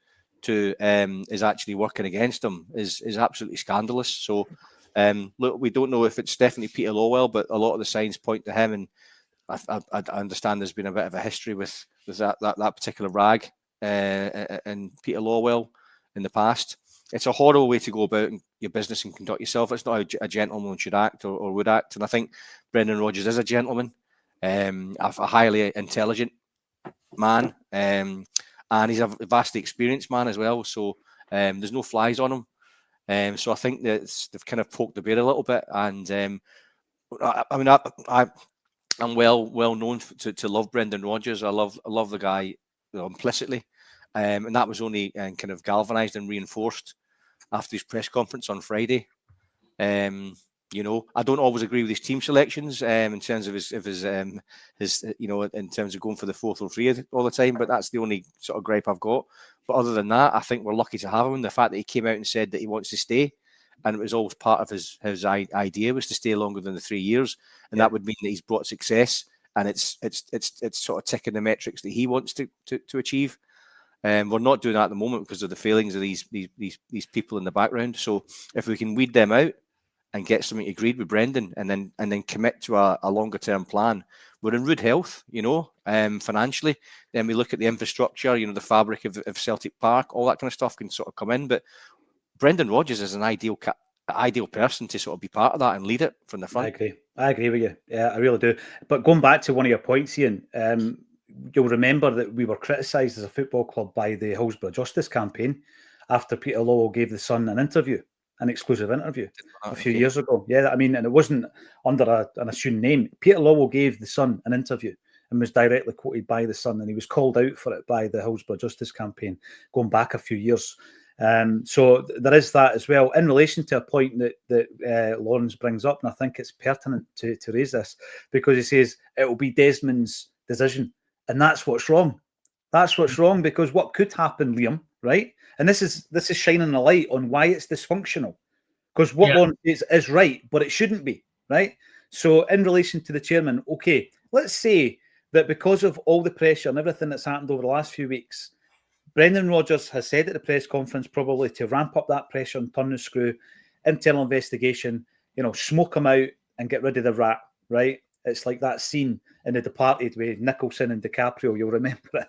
to, is actually working against him is absolutely scandalous. So, look, we don't know if it's definitely Peter Lowell, but a lot of the signs point to him, and I understand there's been a bit of a history with that particular rag and Peter Lowell in the past. It's a horrible way to go about your business and conduct yourself. It's not how a gentleman should act or would act. And I think Brendan Rodgers is a gentleman, a highly intelligent man, and he's a vastly experienced man as well. So there's no flies on him. So I think that they've kind of poked the bear a little bit. And I'm well known to love Brendan Rodgers. I love the guy implicitly, and that was only kind of galvanised and reinforced after his press conference on Friday. I don't always agree with his team selections in terms of his in terms of going for the 4-3 all the time, but that's the only sort of gripe I've got. But other than that, I think we're lucky to have him. The fact that he came out and said that he wants to stay, and it was always part of his idea was to stay longer than the 3 years, and that would mean that he's brought success, and it's sort of ticking the metrics that he wants to achieve. We're not doing that at the moment because of the failings of these people in the background. So if we can weed them out and get something agreed with Brendan, and then commit to a longer term plan, we're in rude health, financially. Then we look at the infrastructure, the fabric of Celtic Park, all that kind of stuff can sort of come in. But Brendan Rodgers is an ideal person to sort of be part of that and lead it from the front. I agree with you. Yeah, I really do. But going back to one of your points, Ian, you'll remember that we were criticised as a football club by the Hillsborough Justice campaign after Peter Lowell gave the Sun an exclusive interview a few years ago. Yeah, I mean, and it wasn't under an assumed name. Peter Lowell gave the Sun an interview and was directly quoted by the Sun, and he was called out for it by the Hillsborough Justice campaign going back a few years. So there is that as well. In relation to a point that Lawrence brings up, and I think it's pertinent to raise this, because he says it will be Desmond's decision. And that's what's wrong. That's what's wrong, because what could happen, Liam, right? And this is shining a light on why it's dysfunctional. Because what Lawrence is right, but it shouldn't be, right? So in relation to the chairman, okay, let's say that because of all the pressure and everything that's happened over the last few weeks, Brendan Rodgers has said at the press conference probably to ramp up that pressure and turn the screw, internal investigation, smoke him out and get rid of the rat, right? It's like that scene in The Departed with Nicholson and DiCaprio. You'll remember it.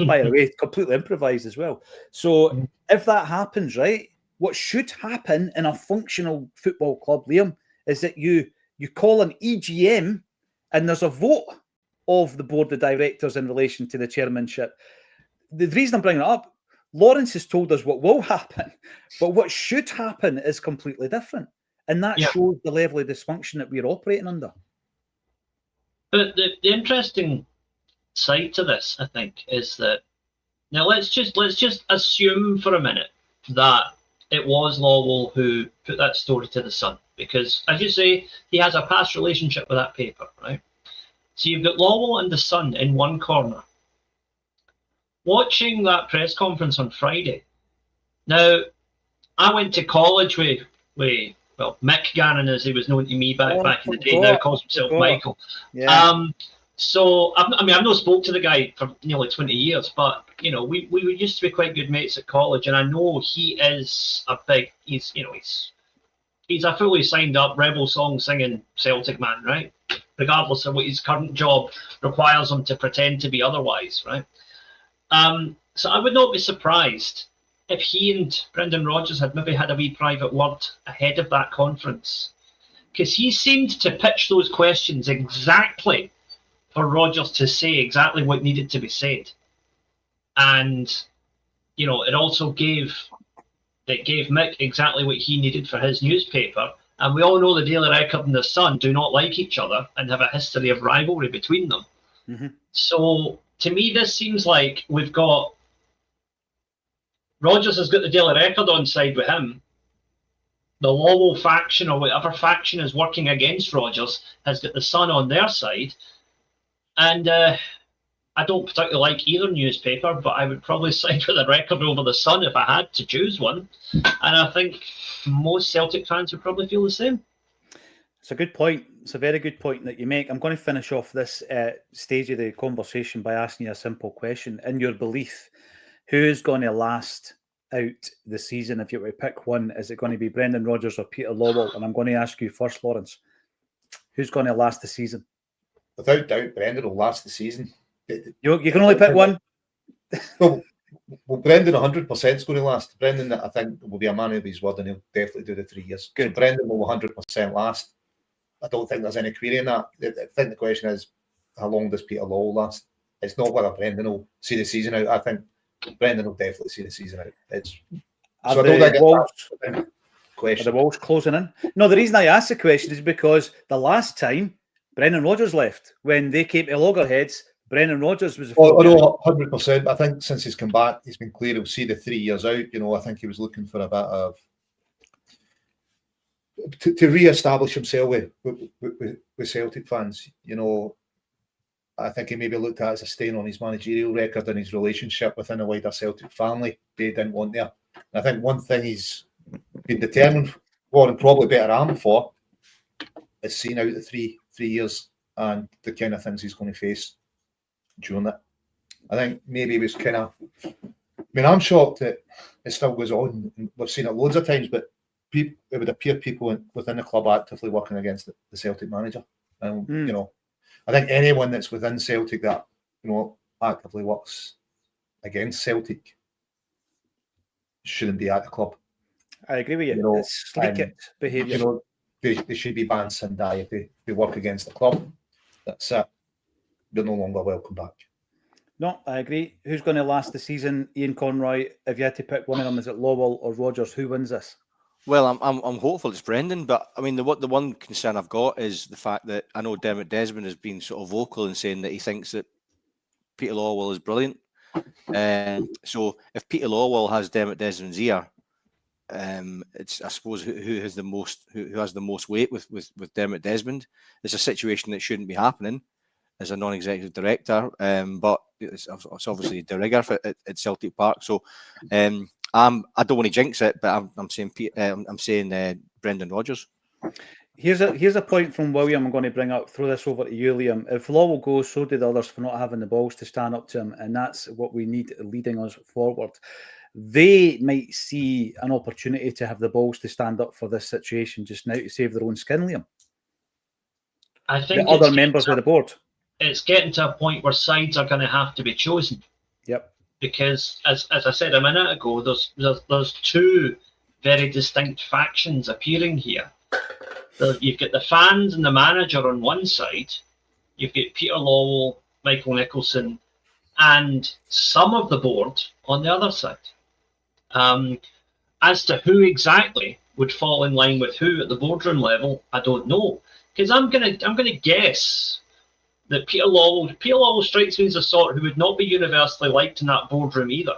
By the way, completely improvised as well. So if that happens, right, what should happen in a functional football club, Liam, is that you call an EGM and there's a vote of the board of directors in relation to the chairmanship. The reason I'm bringing it up, Lawrence has told us what will happen, but what should happen is completely different. And that shows the level of dysfunction that we're operating under. But the interesting side to this, I think, is that now let's just assume for a minute that it was Lawwell who put that story to the Sun, because as you say, he has a past relationship with that paper, right? So you've got Lawwell and the Sun in one corner. Watching that press conference on Friday. Now, I went to college with Mick Gannon, as he was known to me back in the day. Now he calls himself Michael. Yeah. So I've not spoke to the guy for nearly 20 years, but you know, we used to be quite good mates at college, and I know he is he's a fully signed up rebel song singing Celtic man, right? Regardless of what his current job requires him to pretend to be otherwise, right? So I would not be surprised if he and Brendan Rodgers had maybe had a wee private word ahead of that conference, because he seemed to pitch those questions exactly for Rodgers to say exactly what needed to be said. And, you know, it also gave Mick exactly what he needed for his newspaper. And we all know the Daily Record and the Sun do not like each other and have a history of rivalry between them. Mm-hmm. So to me, this seems like we've got Rodgers has got the Daily Record on side with him. The Lawwell faction or whatever faction is working against Rodgers has got the Sun on their side. And I don't particularly like either newspaper, but I would probably side with the Record over the Sun if I had to choose one. And I think most Celtic fans would probably feel the same. It's a good point. It's a very good point that you make. I'm going to finish off this stage of the conversation by asking you a simple question. In your belief, who is going to last out the season? If you were to pick one, is it going to be Brendan Rodgers or Peter Lawwell? And I'm going to ask you first, Lawrence. Who's going to last the season? Without doubt, Brendan will last the season. You can only pick one? Well, Brendan 100% is going to last. Brendan, I think, will be a man of his word, and he'll definitely do the 3 years. Good. So Brendan will 100% last. I don't think there's any query in that. I think the question is, how long does Peter Lawwell last? It's not whether Brendan will see the season out. I think Brendan will definitely see the season out. Are the Wolves closing in? No, the reason I asked the question is because the last time Brendan Rodgers left, when they came to Loggerheads, Brendan Rodgers was... Oh, no, 100%. I think since he's come back, he's been clear he'll see the 3 years out. You know, I think he was looking for a bit of... To re-establish himself with Celtic fans. You know, I think he maybe looked at it as a stain on his managerial record and his relationship within the wider Celtic family. They didn't want there. And I think one thing he's been determined for and probably better armed for is seeing out the three years and the kind of things he's going to face during it. I think maybe he was kind of... I mean, I'm shocked that it still goes on. We've seen it loads of times, but it would appear people within the club actively working against the Celtic manager. And, you know, I think anyone that's within Celtic that, you know, actively works against Celtic shouldn't be at the club. I agree with you. You know, it's sleek behaviour. You know, they should be banned Sindai if they work against the club. That's it. They're no longer welcome back. No, I agree. Who's going to last the season? Ian Conroy, if you had to pick one of them, is it Lawwell or Rodgers? Who wins this? Well, I'm hopeful it's Brendan, but I mean the one concern I've got is the fact that I know Dermot Desmond has been sort of vocal in saying that he thinks that Peter Lawwell is brilliant. So if Peter Lawwell has Dermot Desmond's ear, it's I suppose who has the most weight with Dermot Desmond. It's a situation that shouldn't be happening as a non-executive director, but it's obviously de rigueur at Celtic Park. So. I don't want to jinx it, but I'm saying Brendan Rodgers. Here's a point from William I'm going to bring up. Throw this over to you, Liam. If Lawwell goes, so do the others for not having the balls to stand up to him, and that's what we need leading us forward. They might see an opportunity to have the balls to stand up for this situation just now to save their own skin, Liam. I think the other members of the board. It's getting to a point where sides are going to have to be chosen. Yep. Because, as I said a minute ago, there's two very distinct factions appearing here. You've got the fans and the manager on one side. You've got Peter Lawwell, Michael Nicholson, and some of the board on the other side. As to who exactly would fall in line with who at the boardroom level, I don't know. Because I'm gonna guess that Peter Lawwell strikes me as a sort who would not be universally liked in that boardroom either.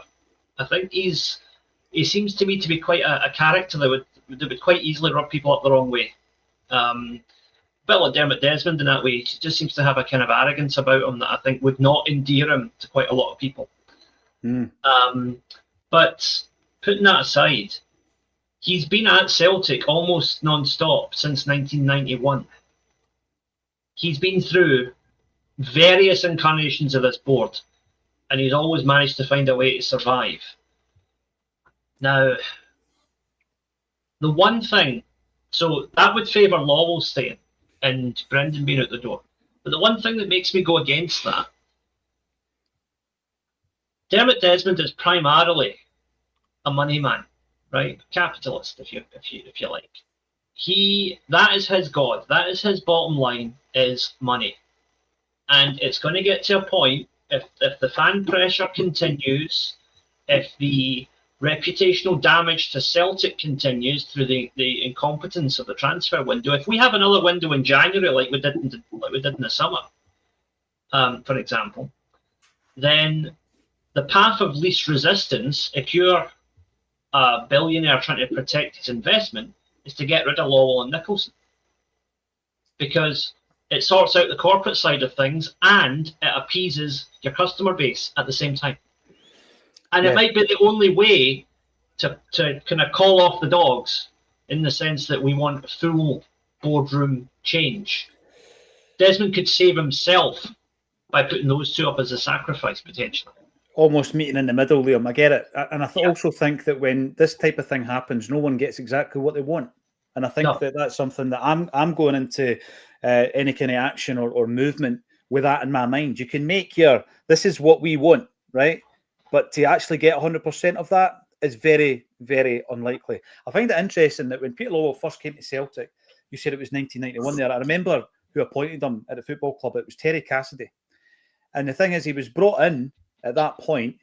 I think he seems to me to be quite a character that would quite easily rub people up the wrong way. A bit like Dermot Desmond in that way. He just seems to have a kind of arrogance about him that I think would not endear him to quite a lot of people. But putting that aside, he's been at Celtic almost non-stop since 1991. He's been through various incarnations of this board, and he's always managed to find a way to survive. Now, the one thing, so that would favour Lawwell staying and Brendan being out the door. But the one thing that makes me go against that, Dermot Desmond is primarily a money man, right? Capitalist, if you like. That is his god. That is his bottom line, is money. And it's going to get to a point, if the fan pressure continues, if the reputational damage to Celtic continues through the incompetence of the transfer window, if we have another window in January like we did in the summer, for example, then the path of least resistance, if you're a billionaire trying to protect his investment, is to get rid of Lawwell and Nicholson, because it sorts out the corporate side of things and it appeases your customer base at the same time. And it might be the only way to kind of call off the dogs, in the sense that we want full boardroom change. Desmond could save himself by putting those two up as a sacrifice, potentially. Almost meeting in the middle, Liam. I get it. And I also think that when this type of thing happens, no one gets exactly what they want. And I think that's something that I'm going into any kind of action or movement with that in my mind. You can make this is what we want, right? But to actually get 100% of that is very, very unlikely. I find it interesting that when Peter Lawwell first came to Celtic, you said it was 1991 there. I remember who appointed him at the football club. It was Terry Cassidy. And the thing is, he was brought in at that point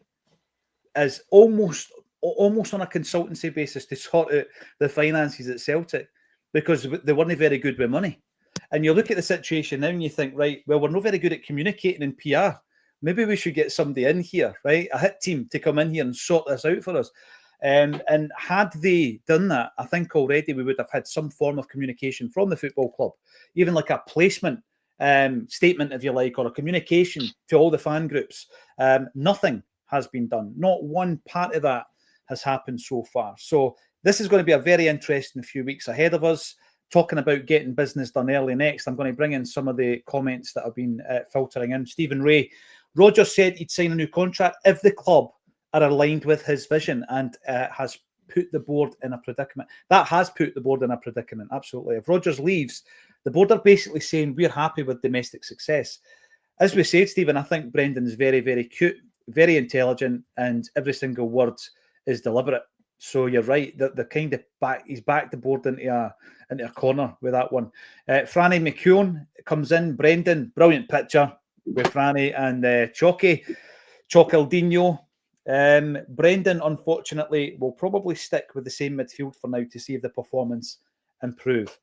as almost on a consultancy basis to sort out the finances at Celtic, because they weren't very good with money. And you look at the situation now and you think, right, well, we're not very good at communicating in PR. Maybe we should get somebody in here, right? A hit team to come in here and sort this out for us. And had they done that, I think already we would have had some form of communication from the football club, even like a placement statement, if you like, or a communication to all the fan groups. Nothing has been done. Not one part of that has happened so far. So this is going to be a very interesting few weeks ahead of us. Talking about getting business done early next, I'm going to bring in some of the comments that have been filtering in. Stephen Ray, Rodgers said he'd sign a new contract if the club are aligned with his vision, and has put the board in a predicament. That has put the board in a predicament, absolutely. If Rodgers leaves, the board are basically saying we're happy with domestic success. As we said, Stephen, I think Brendan's very, very cute, very intelligent, and every single word is deliberate. So you're right, the kind of he's backed the board into a corner with that one. Franny McKeown comes in. Brendan, brilliant picture with Franny and Chalky Aldino. Brendan, unfortunately, will probably stick with the same midfield for now to see if the performance improve.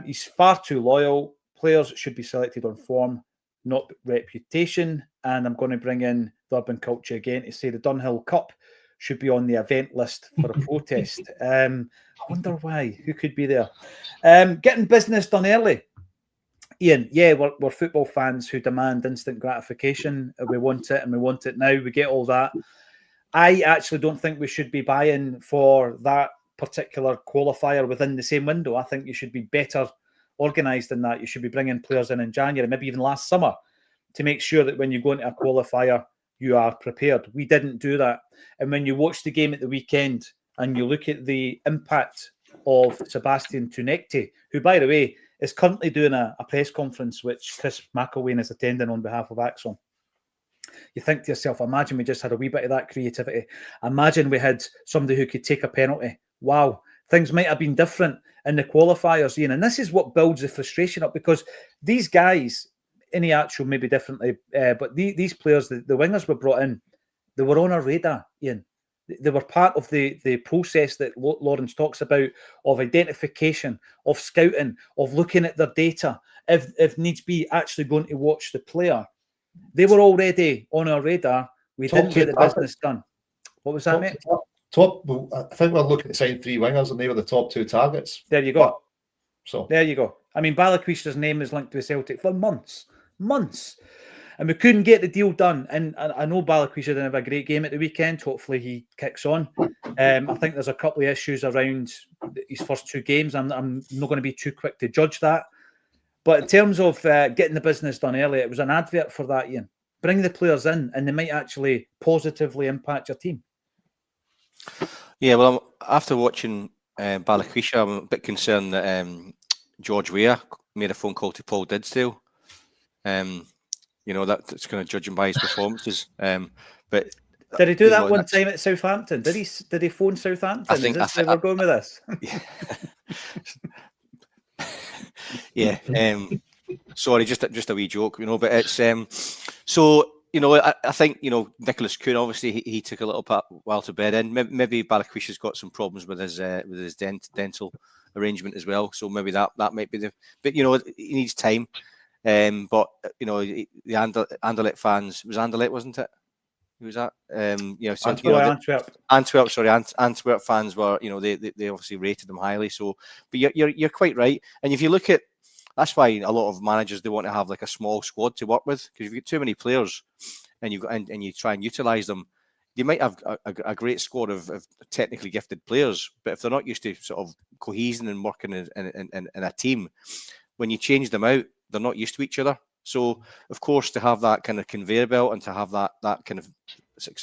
He's far too loyal. Players should be selected on form, not reputation. And I'm going to bring in the urban culture again to say the Dunhill Cup should be on the event list for a protest. I wonder why. Who could be there? Getting business done early. Ian, yeah, we're football fans who demand instant gratification. We want it, and we want it now. We get all that. I actually don't think we should be buying for that particular qualifier within the same window. I think you should be better organised than that. You should be bringing players in January, maybe even last summer, to make sure that when you go into a qualifier, you are prepared. We didn't do that. And when you watch the game at the weekend and you look at the impact of Sebastian Tunekti, who, by the way, is currently doing a press conference, which Chris McElwain is attending on behalf of Acsom. You think to yourself, imagine we just had a wee bit of that creativity. Imagine we had somebody who could take a penalty. Wow, things might have been different in the qualifiers, Ian. And this is what builds the frustration up, because these guys, Iniacho maybe differently, but these players, the wingers were brought in, they were on our radar, Ian. They were part of the process that Lawrence talks about, of identification, of scouting, of looking at their data, if needs be, actually going to watch the player. They were already on our radar. We didn't get the business done. What was that, mate? Well, I think we're looking to sign 3 wingers, and they were the top 2 targets. There you go. So there you go. I mean, Balakwisha's name is linked to Celtic for months. And we couldn't get the deal done. And I know Balakwisha didn't have a great game at the weekend. Hopefully he kicks on. I think there's a couple of issues around his first 2 games. I'm not going to be too quick to judge that. But in terms of getting the business done early, it was an advert for that, Ian. Bring the players in, and they might actually positively impact your team. Yeah, well, after watching Balakwisha, I'm a bit concerned that George Weah made a phone call to Paul Didsdale. That's kind of judging by his performances. But did he do that one time at Southampton? Did he phone Southampton? I think we're going with this. Yeah. Sorry, just a wee joke, but it's so. I think Nicholas Kuhn, obviously he took a little while to bed in. Maybe Balakwisha's got some problems with his dental arrangement as well. So maybe that might be but he needs time. But the Anderlecht fans, was Anderlecht, wasn't it? Who was that? Antwerp. Sorry, Antwerp fans were, they obviously rated them highly. So, but you're quite right. And if you look at, that's why a lot of managers, they want to have like a small squad to work with, because if you've got too many players and you try and utilize them, you might have a great squad of technically gifted players, but if they're not used to sort of cohesion and working in a team, when you change them out, they're not used to each other. So, of course, to have that kind of conveyor belt and to have that kind of,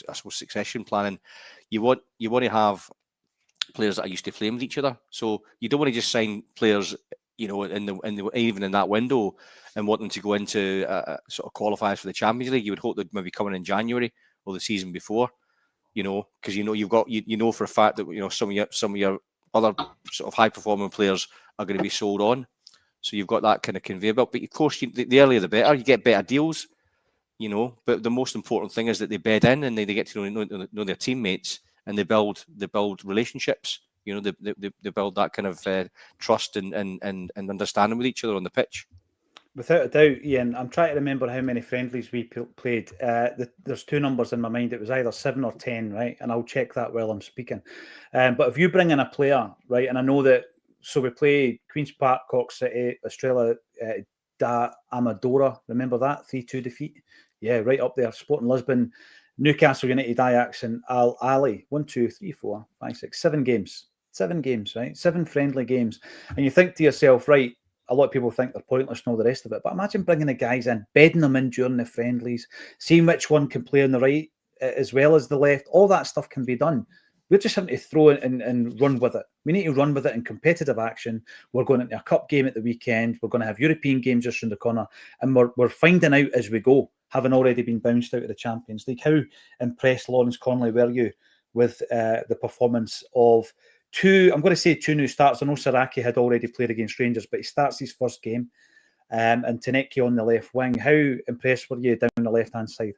I suppose, succession planning, you want to have players that are used to playing with each other. So you don't want to just sign players, even in that window, and want them to go into sort of qualifiers for the Champions League. You would hope they'd maybe come in January or the season before, because you've got for a fact that some of your other sort of high performing players are going to be sold on. So you've got that kind of conveyor belt. But of course, the earlier the better. You get better deals, But the most important thing is that they bed in and they get to know their teammates, and they build relationships. They build that kind of trust and understanding with each other on the pitch. Without a doubt, Ian, I'm trying to remember how many friendlies we played. There's 2 numbers in my mind. It was either 7 or 10, right? And I'll check that while I'm speaking. But if you bring in a player, right, and I know that, so we play Queen's Park, Cork City, Estrella da Amadora. Remember that 3-2 defeat? Yeah, right up there. Sporting Lisbon, Newcastle United, Ajax, and Al Ahly. 1, 2, 3, 4, 5, 6, 7 games. 7 games, right? 7 friendly games. And you think to yourself, right, a lot of people think they're pointless and all the rest of it. But imagine bringing the guys in, bedding them in during the friendlies, seeing which one can play on the right as well as the left. All that stuff can be done. We're just having to throw it and run with it. We need to run with it in competitive action. We're going into a cup game at the weekend. We're going to have European games just around the corner. And we're finding out as we go, having already been bounced out of the Champions League. How impressed, Lawrence Connolly, were you with the performance of 2 new starts? I know Saraki had already played against Rangers, but he starts his first game. And Taneki on the left wing. How impressed were you down the left-hand side?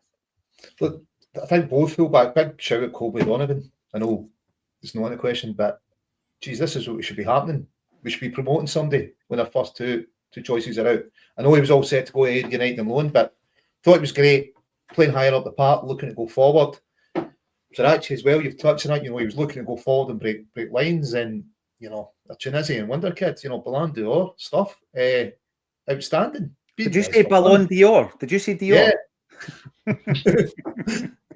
Look, I think both fullback. Big shout at Colby Donovan. I know it's not a question, but geez, this is what should be happening. We should be promoting somebody when our first two choices are out. I know he was all set to go to United on loan, but thought it was great playing higher up the park, looking to go forward. So actually, as well, you've touched on it. He was looking to go forward and break lines, and a Tunisian wonder kid. Ballon d'Or stuff, outstanding. Did you say Ballon d'Or? Did you say Dior? Yeah.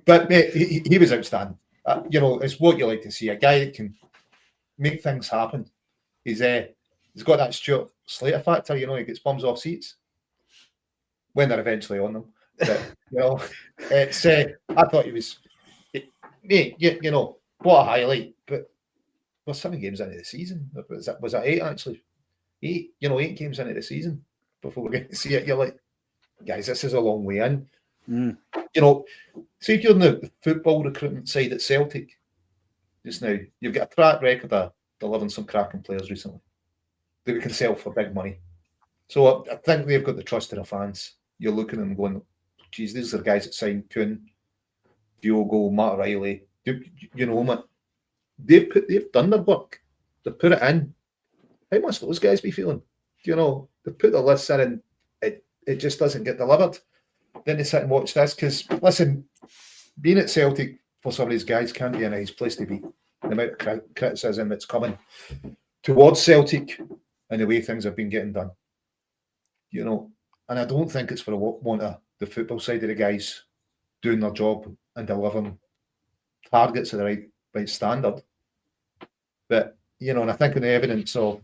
But mate, he was outstanding. It's what you like to see, a guy that can make things happen. He's got that Stuart Slater factor. He gets bums off seats when they're eventually on them. But it's I thought he was, mate. What a highlight. But we're 7 games into the season. Was that 8 actually? 8 games into the season before we're getting to see it. You're like, guys, this is a long way in. See if you're on the football recruitment side at Celtic just now, you've got a track record of delivering some cracking players recently that we can sell for big money. So I think they've got the trust of the fans. You're looking at them going, geez, these are the guys that signed Kuhn, Diogo, Matt Riley, you know, man, they've done their work. They've put it in. How must those guys be feeling? You know, they put the lists in and it just doesn't get delivered. Then they sit and watch this because, listen, being at Celtic for some of these guys can be a nice place to be. The amount of criticism that's coming towards Celtic and the way things have been getting done. You know, and I don't think it's for the want of the football side of the guys doing their job and delivering targets at the right standard. But, you know, and I think in the evidence of,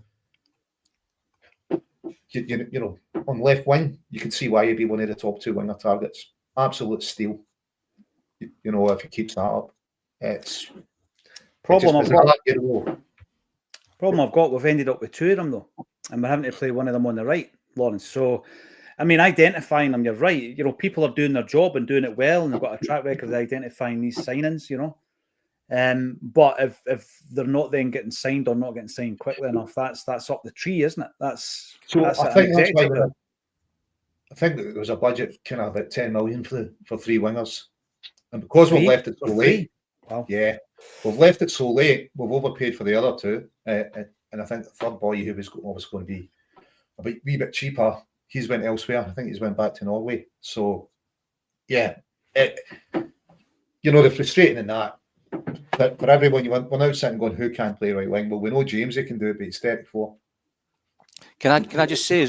you know, on left wing, you can see why he'd be one of the top 2 winger targets. Absolute steal. You know, if he keeps that up. It's Problem I've got, you we've ended up with 2 of them though, and we're having to play one of them on the right, Lawrence. So, I mean, identifying them, you're right. You know, people are doing their job and doing it well, and they've got a track record of identifying these signings. You know, but if they're not then getting signed or not getting signed quickly enough, that's up the tree, isn't it? I think that there was a budget kind of about 10 million for 3 wingers, and because we've left it so late. Wow. Yeah, we've left it so late. We've overpaid for the other 2, and I think the third boy who was always going to be a wee bit cheaper, he's went elsewhere. I think he's went back to Norway. So, yeah, you know, the frustrating in that for everyone, we're now sitting going, who can play right wing? Well, we know Jamesy can do it, but he's 34. Can I just say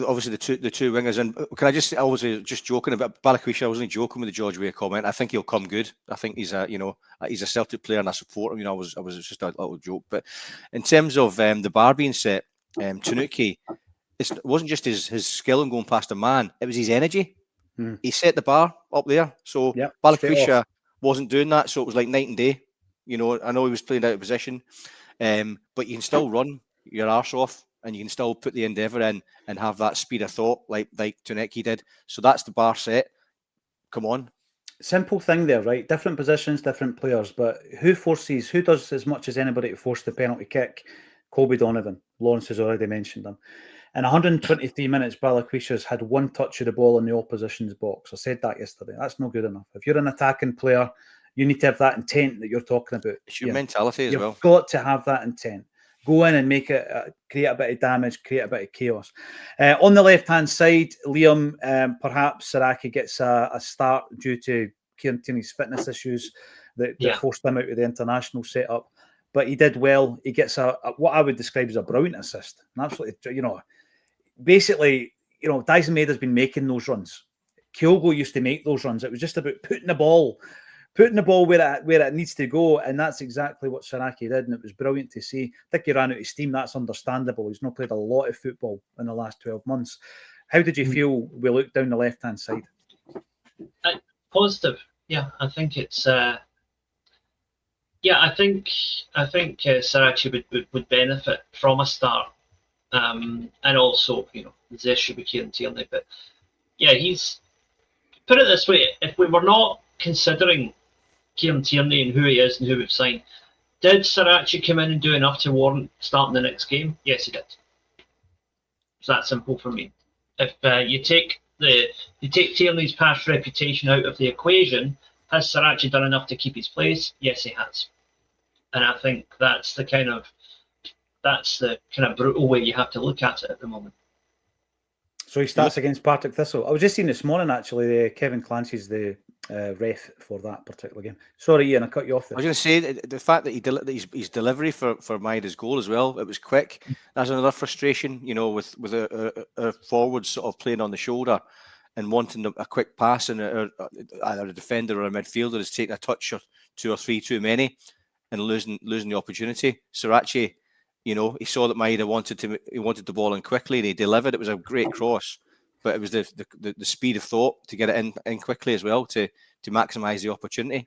obviously the two wingers, and can I just, I was just joking about Balikwisha. I was only joking with the George Weah comment. I think he'll come good. I think he's a Celtic player and I support him. You know, I was just a little joke. But in terms of the bar being set, Tanuki, it wasn't just his skill in going past a man; it was his energy. He set the bar up there. So Balikwisha wasn't doing that. So it was like night and day. You know, I know he was playing out of position, but you can still run your arse off. And you can still put the endeavour in and have that speed of thought like Tuneki did. So that's the bar set. Come on. Simple thing there, right? Different positions, different players. But who does as much as anybody to force the penalty kick? Colby Donovan. Lawrence has already mentioned him. In 123 minutes, Balikwisha's had 1 touch of the ball in the opposition's box. I said that yesterday. That's not good enough. If you're an attacking player, you need to have that intent that you're talking about. It's your mentality as well. You've got to have that intent. Go in and make it, create a bit of damage, create a bit of chaos. On the left-hand side, Liam, perhaps Saraki gets a start due to Kieran Tierney's fitness issues that forced him out of the international setup. But he did well. He gets what I would describe as a brilliant assist. And absolutely, you know, basically, you know, Dyson Maeder's been making those runs. Kyogo used to make those runs. It was just about putting the ball where it needs to go, and that's exactly what Saraki did, and it was brilliant to see. I think he ran out of steam. That's understandable. He's not played a lot of football in the last 12 months. How did you feel we looked down the left-hand side? Positive. Yeah, I think it's. I think Saraki would benefit from a start, and also, you know, the issue with Kieran Tierney. But yeah, he's, put it this way: if we were not considering Kieran Tierney and who he is and who we've signed, did Saraki come in and do enough to warrant starting the next game? Yes, he did. It's that simple for me. If you take Tierney's past reputation out of the equation, has Saraki done enough to keep his place? Yes, he has. And I think that's the kind of brutal way you have to look at it at the moment. So he starts against Partick Thistle. I was just seeing this morning, actually, Kevin Clancy's the ref for that particular game. Sorry, Ian, I cut you off there. I was going to say, the fact that his delivery for Maeda's goal as well, it was quick. That's another frustration, you know, with a forward sort of playing on the shoulder and wanting a quick pass, and either a defender or a midfielder is taking a touch or 2 or 3 too many and losing the opportunity. Sriracha, you know, he saw that Maeda wanted the ball in quickly, and he delivered. It was a great cross, but it was the speed of thought to get it in quickly as well to maximise the opportunity.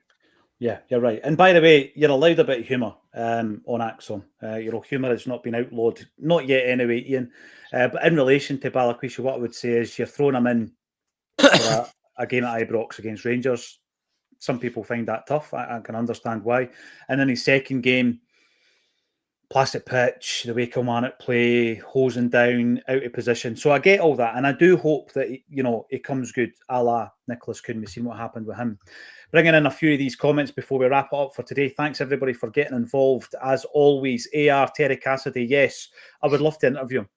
Yeah, you're right. And by the way, you're allowed a bit of humour on Acsom. You know, humour has not been outlawed, not yet anyway, Ian. But in relation to Balikwisha, what I would say is you're throwing him in for a game at Ibrox against Rangers. Some people find that tough. I can understand why. And then his second game, plastic pitch, the way Kilmarnock play, hosing down, out of position. So I get all that, and I do hope that he comes good, a la Nicholas Kuhn. We've seen what happened with him. Bringing in a few of these comments before we wrap it up for today. Thanks everybody for getting involved. As always, AR Terry Cassidy. Yes, I would love to interview him.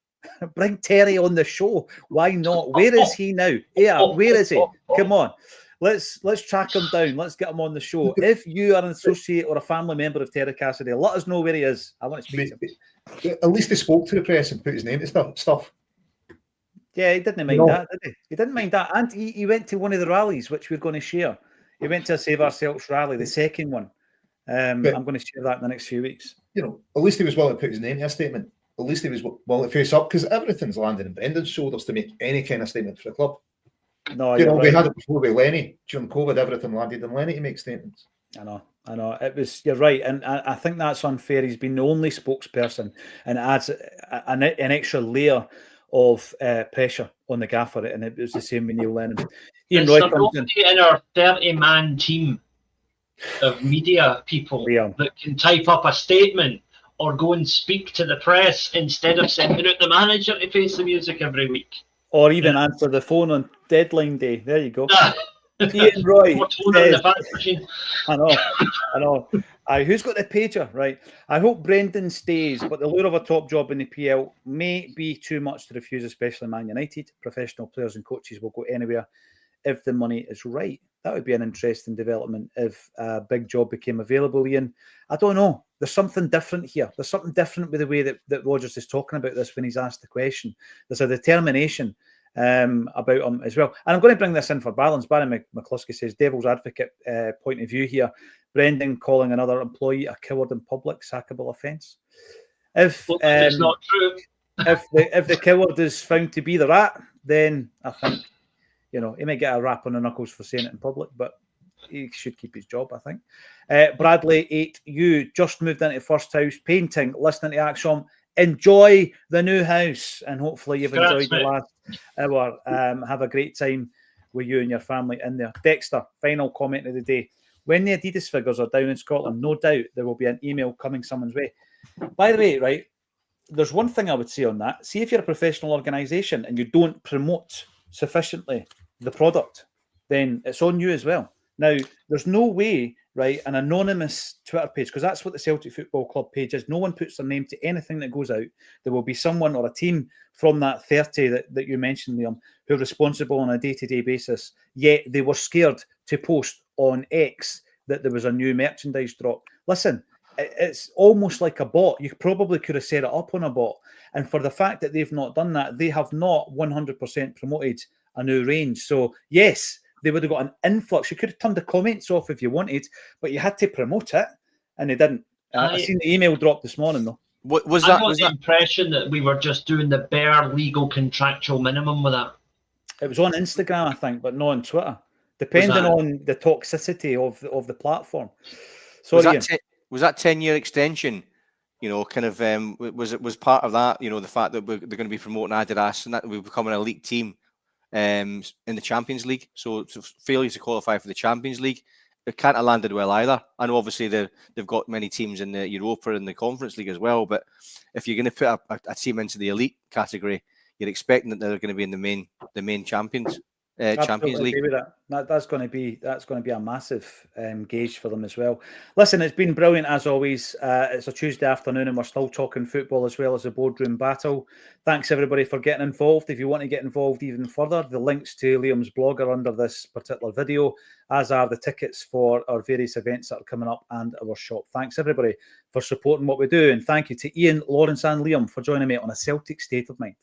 Bring Terry on the show. Why not? Where is he now? AR, where is he? Come on. Let's track him down. Let's get him on the show. If you are an associate or a family member of Terry Cassidy, let us know where he is. I want to speak to him. At least he spoke to the press and put his name to stuff. Yeah, he didn't mind that, did he? He didn't mind that. And he went to one of the rallies, which we're going to share. He went to a Save Our Celts rally, the second one. I'm going to share that in the next few weeks. At least he was willing to put his name in a statement. At least he was willing to face up, because everything's landing in Brendan's shoulders to make any kind of statement for the club. No, we had it before with Lenny. During COVID, everything landed in Lenny to make statements. I know. You're right. And I think that's unfair. He's been the only spokesperson, and it adds an extra layer of pressure on the gaffer. And it was the same with Neil Lennon. Ian Roy comes in our 30-man team of media people that can type up a statement or go and speak to the press instead of sending out the manager to face the music every week. Or even answer the phone on deadline day. There you go. Ian Roy. I know. Who's got the pager? Right. I hope Brendan stays, but the lure of a top job in the PL may be too much to refuse, especially Man United. Professional players and coaches will go anywhere if the money is right. That would be an interesting development if a big job became available, Ian. I don't know. There's something different here. There's something different with the way that Rodgers is talking about this when he's asked the question. There's a determination about him as well. And I'm going to bring this in for balance. Barry McCluskey says, devil's advocate point of view here. Brendan calling another employee a coward in public, sackable offence. If it's not true. if the coward is found to be the rat, then I think he might get a rap on the knuckles for saying it in public, but he should keep his job, I think. Bradley 8U just moved into first house, painting, listening to Acsom. Enjoy the new house, and hopefully you've enjoyed the last hour. Have a great time with you and your family in there. Dexter, final comment of the day. When the Adidas figures are down in Scotland, no doubt there will be an email coming someone's way. By the way, right, there's one thing I would say on that. See, if you're a professional organisation and you don't promote sufficiently the product, then it's on you as well. Now, there's no way, right, an anonymous Twitter page, because that's what the Celtic Football Club page is. No one puts their name to anything that goes out. There will be someone or a team from that 30 that you mentioned, Liam, who are responsible on a day-to-day basis, yet they were scared to post on X that there was a new merchandise drop. Listen, it's almost like a bot. You probably could have set it up on a bot. And for the fact that they've not done that, they have not 100% promoted a new range. So, yes, they would have got an influx. You could have turned the comments off if you wanted, but you had to promote it, and they didn't. I seen the email drop this morning, though. I got the impression that we were just doing the bare legal contractual minimum with that. It was on Instagram, I think, but not on Twitter, depending on the toxicity of the platform. Sorry, was that 10-year extension? Was part of that? The fact that they're going to be promoting Adidas and that we're becoming an elite team in the Champions League. So failure to qualify for the Champions League, it can't have landed well either. I know obviously they've got many teams in the Europa and the Conference League as well, but if you're going to put a team into the elite category, you're expecting that they're going to be in the main Champions League. With that. That's going to be a massive gauge for them as well. Listen, it's been brilliant as always. It's a Tuesday afternoon and we're still talking football as well as the boardroom battle. Thanks everybody for getting involved. If you want to get involved even further, the links to Liam's blog are under this particular video, as are the tickets for our various events that are coming up and our shop. Thanks everybody for supporting what we do, and thank you to Ian, Lawrence and Liam for joining me on A Celtic State of Mind.